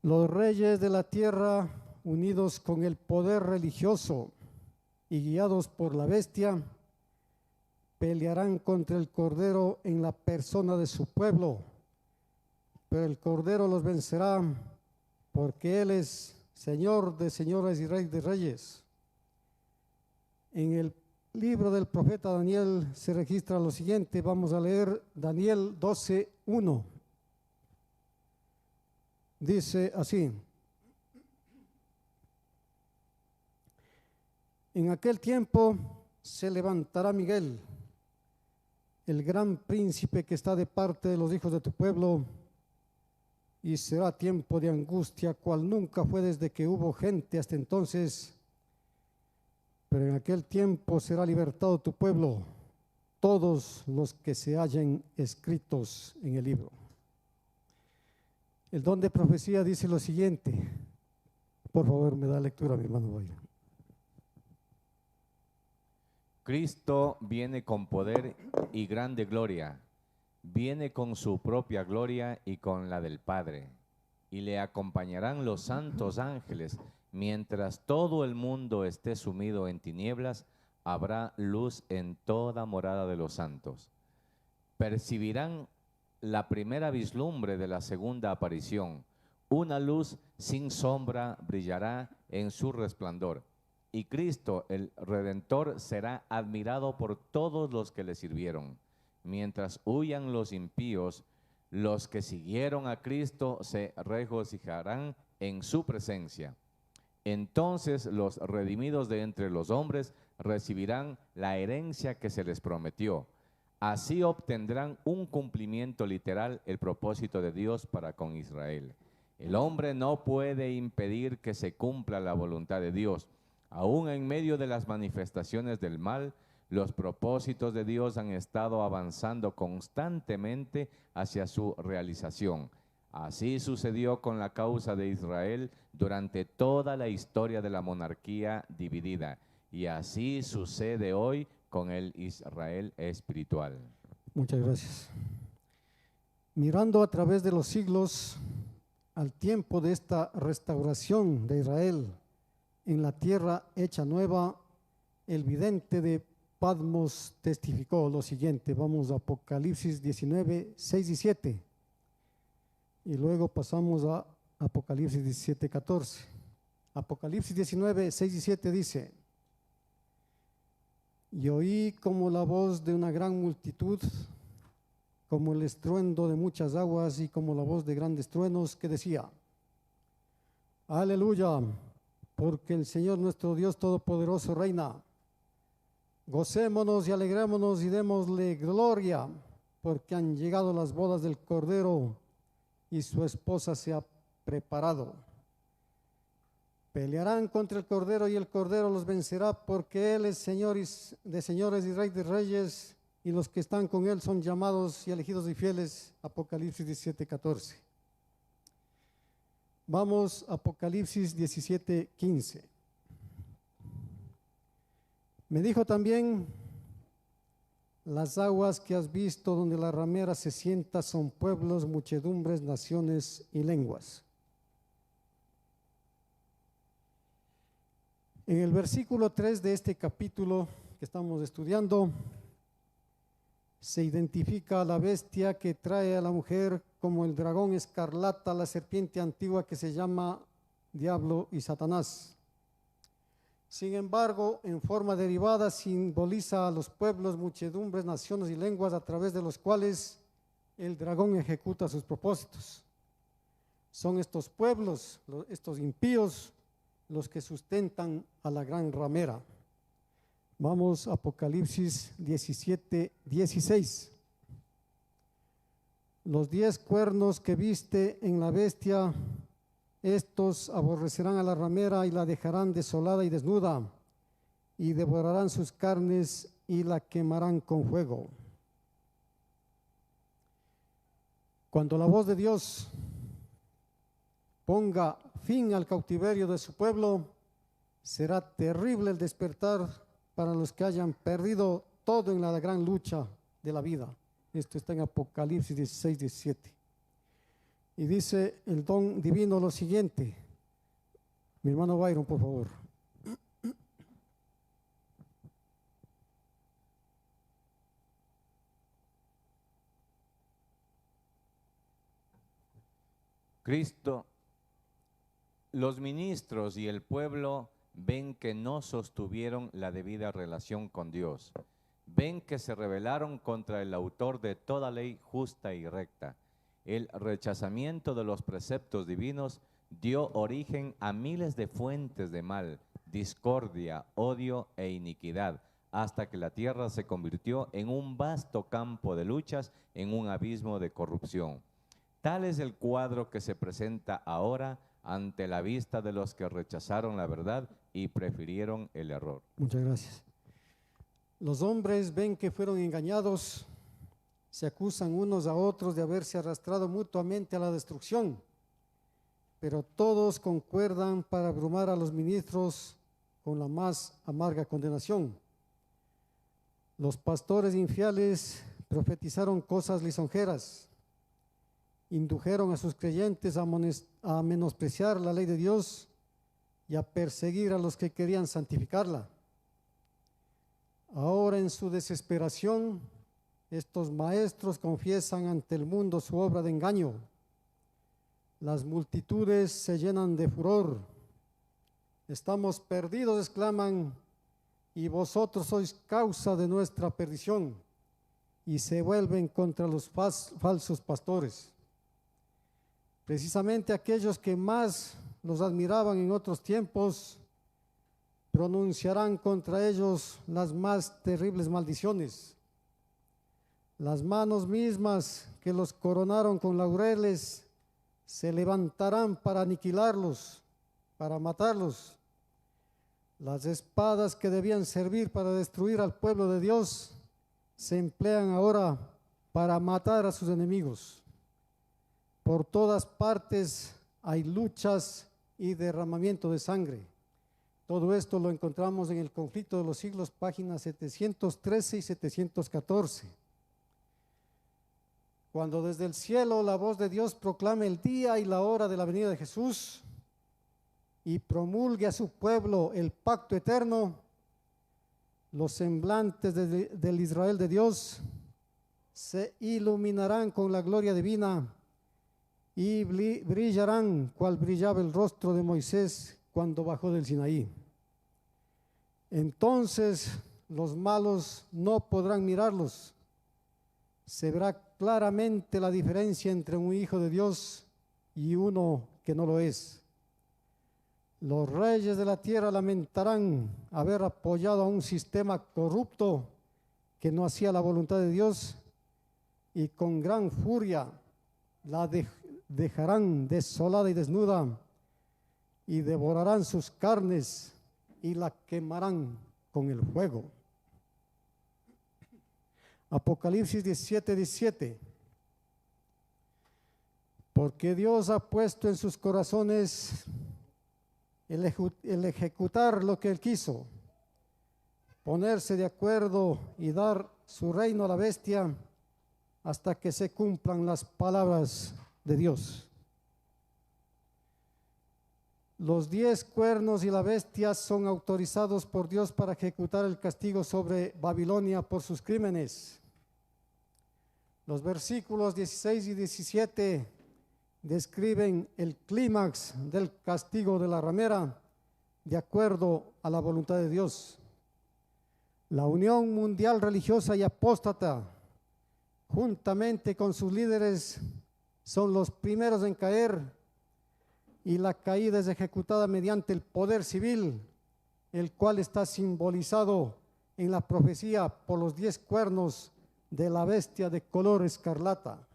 Los reyes de la tierra, unidos con el poder religioso y guiados por la bestia, pelearán contra el Cordero en la persona de su pueblo, pero el Cordero los vencerá, porque Él es Señor de señores y Rey de reyes. En el libro del profeta Daniel se registra lo siguiente. Vamos a leer Daniel 12:1. Dice así: en aquel tiempo se levantará Miguel, el gran príncipe que está de parte de los hijos de tu pueblo, y será tiempo de angustia, cual nunca fue desde que hubo gente hasta entonces. Pero en aquel tiempo será libertado tu pueblo, todos los que se hallen escritos en el libro. El don de profecía dice lo siguiente. Por favor, me da lectura, mi hermano Boya. Cristo viene con poder y grande gloria, viene con su propia gloria y con la del Padre, y le acompañarán los santos ángeles. Mientras todo el mundo esté sumido en tinieblas, habrá luz en toda morada de los santos. Percibirán la primera vislumbre de la segunda aparición. Una luz sin sombra brillará en su resplandor. Y Cristo, el Redentor, será admirado por todos los que le sirvieron. Mientras huyan los impíos, los que siguieron a Cristo se regocijarán en su presencia. Entonces los redimidos de entre los hombres recibirán la herencia que se les prometió. Así obtendrán un cumplimiento literal el propósito de Dios para con Israel. El hombre no puede impedir que se cumpla la voluntad de Dios. Aún en medio de las manifestaciones del mal, los propósitos de Dios han estado avanzando constantemente hacia su realización. Así sucedió con la causa de Israel durante toda la historia de la monarquía dividida, y así sucede hoy con el Israel espiritual. Muchas gracias. Mirando a través de los siglos al tiempo de esta restauración de Israel en la tierra hecha nueva, el vidente de Patmos testificó lo siguiente. Vamos a Apocalipsis 19, 6 y 7. Y luego pasamos a Apocalipsis 17, 14. Apocalipsis 19, 6 y 7 dice: y oí como la voz de una gran multitud, como el estruendo de muchas aguas y como la voz de grandes truenos, que decía: aleluya, porque el Señor nuestro Dios Todopoderoso reina. Gocémonos y alegrémonos y démosle gloria, porque han llegado las bodas del Cordero y su esposa se ha preparado. Pelearán contra el Cordero y el Cordero los vencerá, porque Él es Señor de señores y Rey de reyes, y los que están con Él son llamados y elegidos y fieles. Apocalipsis 17, 14. Vamos a Apocalipsis 17, 15. Me dijo también: las aguas que has visto donde la ramera se sienta son pueblos, muchedumbres, naciones y lenguas. En el versículo 3 de este capítulo que estamos estudiando, se identifica a la bestia que trae a la mujer como el dragón escarlata, la serpiente antigua que se llama Diablo y Satanás. Sin embargo, en forma derivada simboliza a los pueblos, muchedumbres, naciones y lenguas a través de los cuales el dragón ejecuta sus propósitos. Son estos pueblos, estos impíos, los que sustentan a la gran ramera. Vamos a Apocalipsis 17, 16. Los 10 cuernos que viste en la bestia, estos aborrecerán a la ramera y la dejarán desolada y desnuda, y devorarán sus carnes y la quemarán con fuego. Cuando la voz de Dios ponga fin al cautiverio de su pueblo, será terrible el despertar para los que hayan perdido todo en la gran lucha de la vida. Esto está en Apocalipsis 16, 17. Y dice el don divino lo siguiente. Mi hermano Byron, por favor. Cristo, los ministros y el pueblo ven que no sostuvieron la debida relación con Dios. Ven que se rebelaron contra el autor de toda ley justa y recta. El rechazamiento de los preceptos divinos dio origen a miles de fuentes de mal, discordia, odio e iniquidad, hasta que la tierra se convirtió en un vasto campo de luchas, en un abismo de corrupción. Tal es el cuadro que se presenta ahora ante la vista de los que rechazaron la verdad y prefirieron el error. Muchas gracias. Los hombres ven que fueron engañados, se acusan unos a otros de haberse arrastrado mutuamente a la destrucción, pero todos concuerdan para abrumar a los ministros con la más amarga condenación. Los pastores infieles profetizaron cosas lisonjeras, indujeron a sus creyentes a menospreciar la ley de Dios y a perseguir a los que querían santificarla. Ahora, en su desesperación, estos maestros confiesan ante el mundo su obra de engaño. Las multitudes se llenan de furor. Estamos perdidos, exclaman, y vosotros sois causa de nuestra perdición, y se vuelven contra los falsos pastores. Precisamente aquellos que más los admiraban en otros tiempos pronunciarán contra ellos las más terribles maldiciones. Las manos mismas que los coronaron con laureles se levantarán para aniquilarlos, para matarlos. Las espadas que debían servir para destruir al pueblo de Dios se emplean ahora para matar a sus enemigos. Por todas partes hay luchas y derramamiento de sangre. Todo esto lo encontramos en el Conflicto de los Siglos, páginas 713 y 714. Cuando desde el cielo la voz de Dios proclame el día y la hora de la venida de Jesús y promulgue a su pueblo el pacto eterno, los semblantes del Israel de Dios se iluminarán con la gloria divina y brillarán cual brillaba el rostro de Moisés cuando bajó del Sinaí. Entonces los malos no podrán mirarlos. Se verá claramente la diferencia entre un hijo de Dios y uno que no lo es. Los reyes de la tierra lamentarán haber apoyado a un sistema corrupto que no hacía la voluntad de Dios, y con gran furia la dejarán desolada y desnuda, y devorarán sus carnes y la quemarán con el fuego. Apocalipsis 17, 17. Porque Dios ha puesto en sus corazones el ejecutar lo que Él quiso, ponerse de acuerdo y dar su reino a la bestia hasta que se cumplan las palabras de Dios. Los 10 cuernos y la bestia son autorizados por Dios para ejecutar el castigo sobre Babilonia por sus crímenes. Los versículos 16 y 17 describen el clímax del castigo de la ramera de acuerdo a la voluntad de Dios. La Unión Mundial Religiosa y Apóstata, juntamente con sus líderes, son los primeros en caer, y la caída es ejecutada mediante el poder civil, el cual está simbolizado en la profecía por los 10 cuernos de la bestia de color escarlata.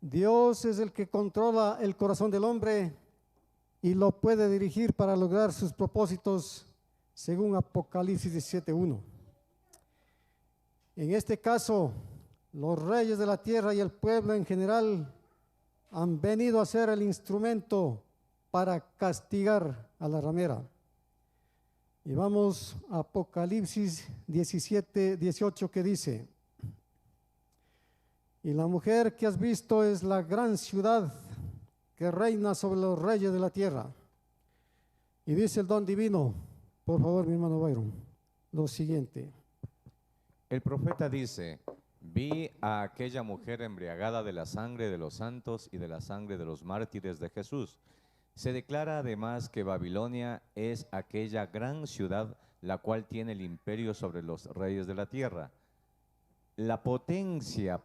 Dios es el que controla el corazón del hombre y lo puede dirigir para lograr sus propósitos según Apocalipsis 17:1. En este caso, los reyes de la tierra y el pueblo en general han venido a ser el instrumento para castigar a la ramera. Y vamos a Apocalipsis 17:18, que dice: y la mujer que has visto es la gran ciudad que reina sobre los reyes de la tierra. Y dice el don divino, por favor, mi hermano Byron, lo siguiente. El profeta dice: vi a aquella mujer embriagada de la sangre de los santos y de la sangre de los mártires de Jesús. Se declara además que Babilonia es aquella gran ciudad la cual tiene el imperio sobre los reyes de la tierra. La potencia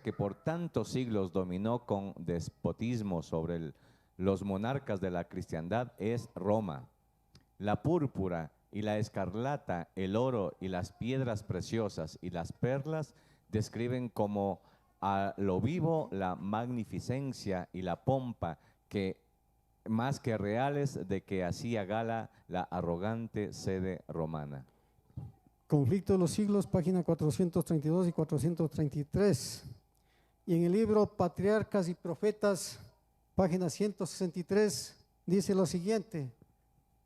que por tantos siglos dominó con despotismo sobre los monarcas de la cristiandad es Roma. La púrpura y la escarlata, el oro y las piedras preciosas y las perlas describen como a lo vivo la magnificencia y la pompa que más que reales de que hacía gala la arrogante sede romana. Conflicto de los siglos, página 432 y 433. Y en el libro Patriarcas y Profetas, página 163, dice lo siguiente.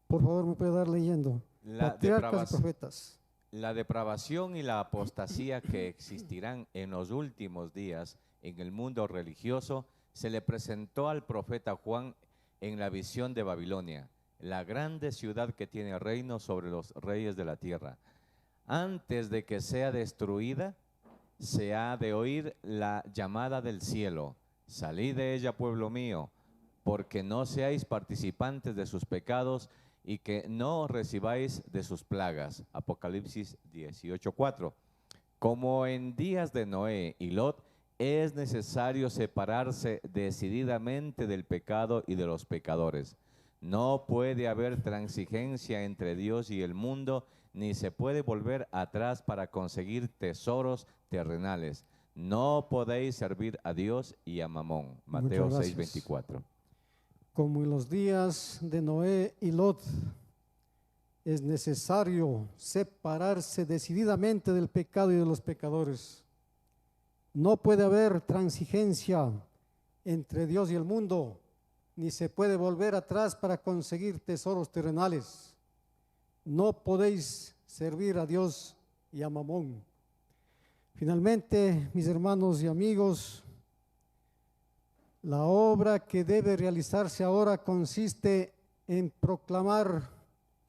Por favor, me puede dar leyendo. Patriarcas y Profetas. La depravación y la apostasía que existirán en los últimos días en el mundo religioso se le presentó al profeta Juan en la visión de Babilonia, la grande ciudad que tiene reino sobre los reyes de la tierra. Antes de que sea destruida, se ha de oír la llamada del cielo: salid de ella, pueblo mío, porque no seáis participantes de sus pecados y que no recibáis de sus plagas. Apocalipsis 18:4. Como en días de Noé y Lot, es necesario separarse decididamente del pecado y de los pecadores. No puede haber transigencia entre Dios y el mundo, ni se puede volver atrás para conseguir tesoros terrenales. No podéis servir a Dios y a Mamón. Mateo 6:24. Como en los días de Noé y Lot, es necesario separarse decididamente del pecado y de los pecadores. No puede haber transigencia entre Dios y el mundo, ni se puede volver atrás para conseguir tesoros terrenales. No podéis servir a Dios y a Mamón. Finalmente, mis hermanos y amigos, la obra que debe realizarse ahora consiste en proclamar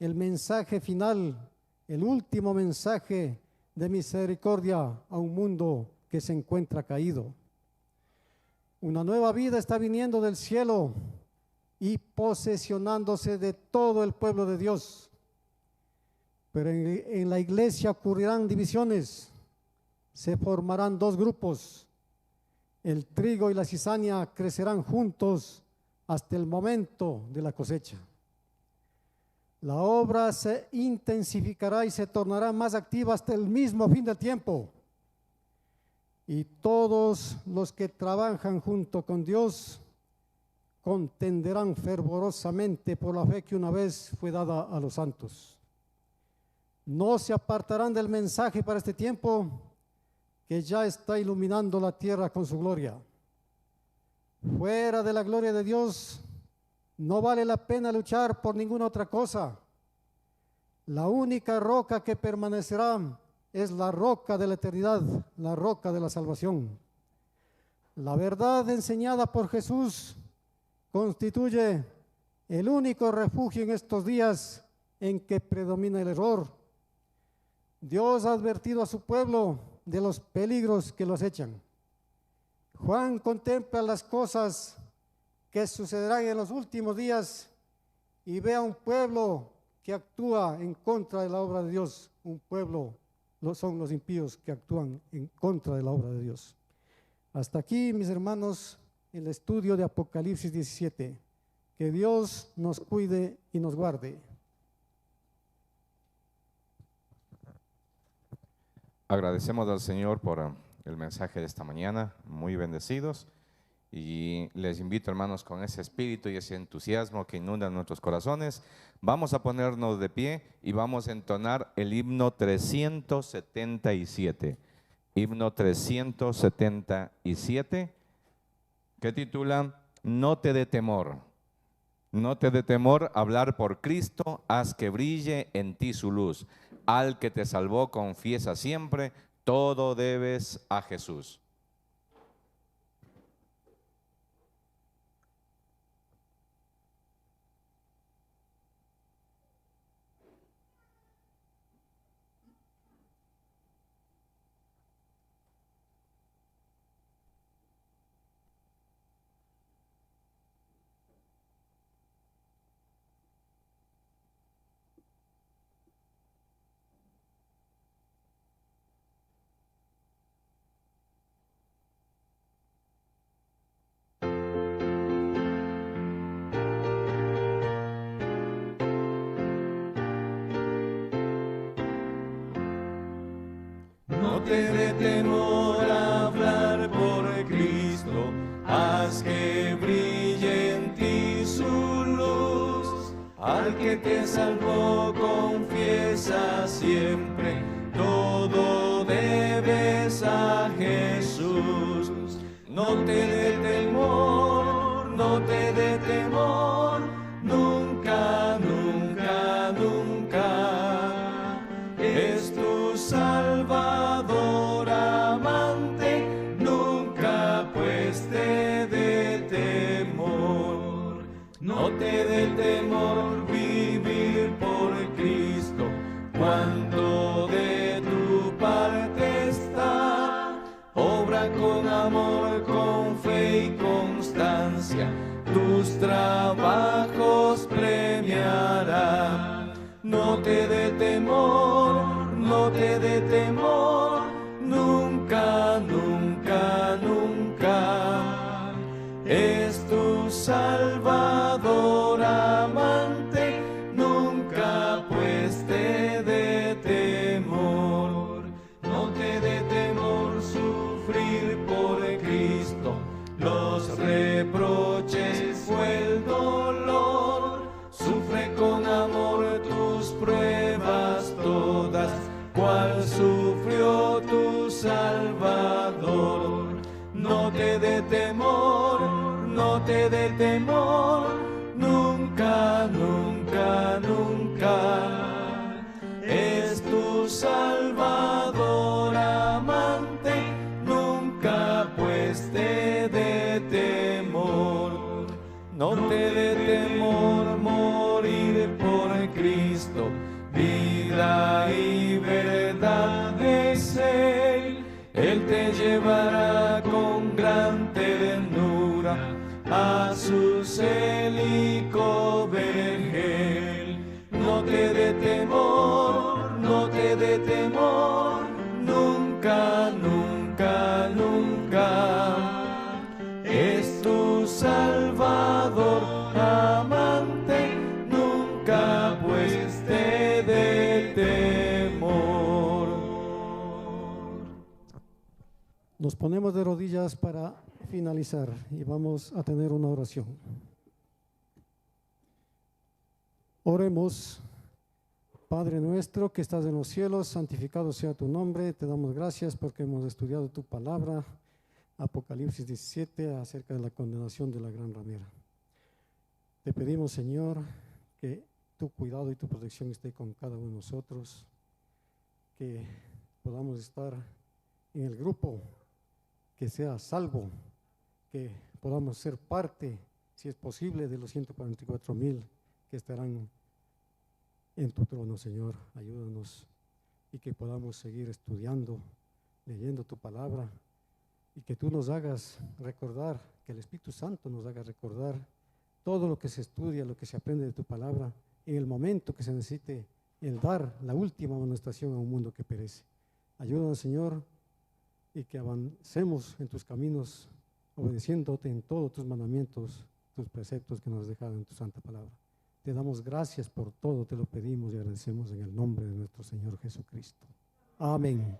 el mensaje final, el último mensaje de misericordia a un mundo que se encuentra caído. Una nueva vida está viniendo del cielo y posesionándose de todo el pueblo de Dios. Pero en la iglesia ocurrirán divisiones, se formarán dos grupos. El trigo y la cizaña crecerán juntos hasta el momento de la cosecha. La obra se intensificará y se tornará más activa hasta el mismo fin del tiempo. Y todos los que trabajan junto con Dios contenderán fervorosamente por la fe que una vez fue dada a los santos. No se apartarán del mensaje para este tiempo que ya está iluminando la tierra con su gloria. Fuera de la gloria de Dios, no vale la pena luchar por ninguna otra cosa. La única roca que permanecerá es la roca de la eternidad, la roca de la salvación. La verdad enseñada por Jesús constituye el único refugio en estos días en que predomina el error. Dios ha advertido a su pueblo de los peligros que los echan. Juan contempla las cosas que sucederán en los últimos días y ve a un pueblo que actúa en contra de la obra de Dios. Un pueblo, son los impíos que actúan en contra de la obra de Dios. Hasta aquí, mis hermanos, el estudio de Apocalipsis 17. Que Dios nos cuide y nos guarde. Agradecemos al Señor por el mensaje de esta mañana, muy bendecidos. Y les invito, hermanos, con ese espíritu y ese entusiasmo que inunda nuestros corazones, vamos a ponernos de pie y vamos a entonar el himno 377. Himno 377, que titula No te dé temor. No te dé temor hablar por Cristo, haz que brille en ti su luz. Al que te salvó confiesa siempre, todo debes a Jesús. No te dé temor hablar por Cristo, haz que brille en ti su luz. Al que te salvó confiesa siempre, todo debes a Jesús. No te dé temor, no te dé temor, nunca, nunca, nunca. Es tu Salvador amante, nunca pues te dé temor. No te dé temor vivir por Cristo, cuando de tu parte está. Obra con amor, con fe y constancia, tus trabajos premiará. No te dé temor, no te dé temor, nunca, nunca, nunca. Es tu Salvador amante, nunca pues te dé temor. No te dé temor sufrir por Cristo los reproches o el dolor. Sufre con amor tus pruebas todas, cual sufrió tu Salvador. No te dé temor, no te dé temor, nunca, nunca, nunca. Es tu Salvador amante, nunca pues te dé temor. No te dé temor morir por Cristo, vida y verdad es Él. Él te llevará con gran ternura a su célico vergel. No te dé temor, no te dé temor, nunca, nunca, nunca. Es tu Salvador amante, nunca pues te dé temor. Nos ponemos de rodillas para finalizar y vamos a tener una oración. Oremos. Padre nuestro que estás en los cielos, santificado sea tu nombre. Te damos gracias porque hemos estudiado tu palabra, Apocalipsis 17, acerca de la condenación de la gran ramera. Te pedimos, Señor, que tu cuidado y tu protección esté con cada uno de nosotros, que podamos estar en el grupo que sea salvo, que podamos ser parte, si es posible, de los 144,000 que estarán en tu trono, Señor. Ayúdanos y que podamos seguir estudiando, leyendo tu palabra y que tú nos hagas recordar, que el Espíritu Santo nos haga recordar todo lo que se estudia, lo que se aprende de tu palabra en el momento que se necesite el dar la última amonestación a un mundo que perece. Ayúdanos, Señor, y que avancemos en tus caminos, obedeciéndote en todos tus mandamientos, tus preceptos que nos has dejado en tu santa palabra. Te damos gracias por todo, te lo pedimos y agradecemos en el nombre de nuestro Señor Jesucristo. Amén.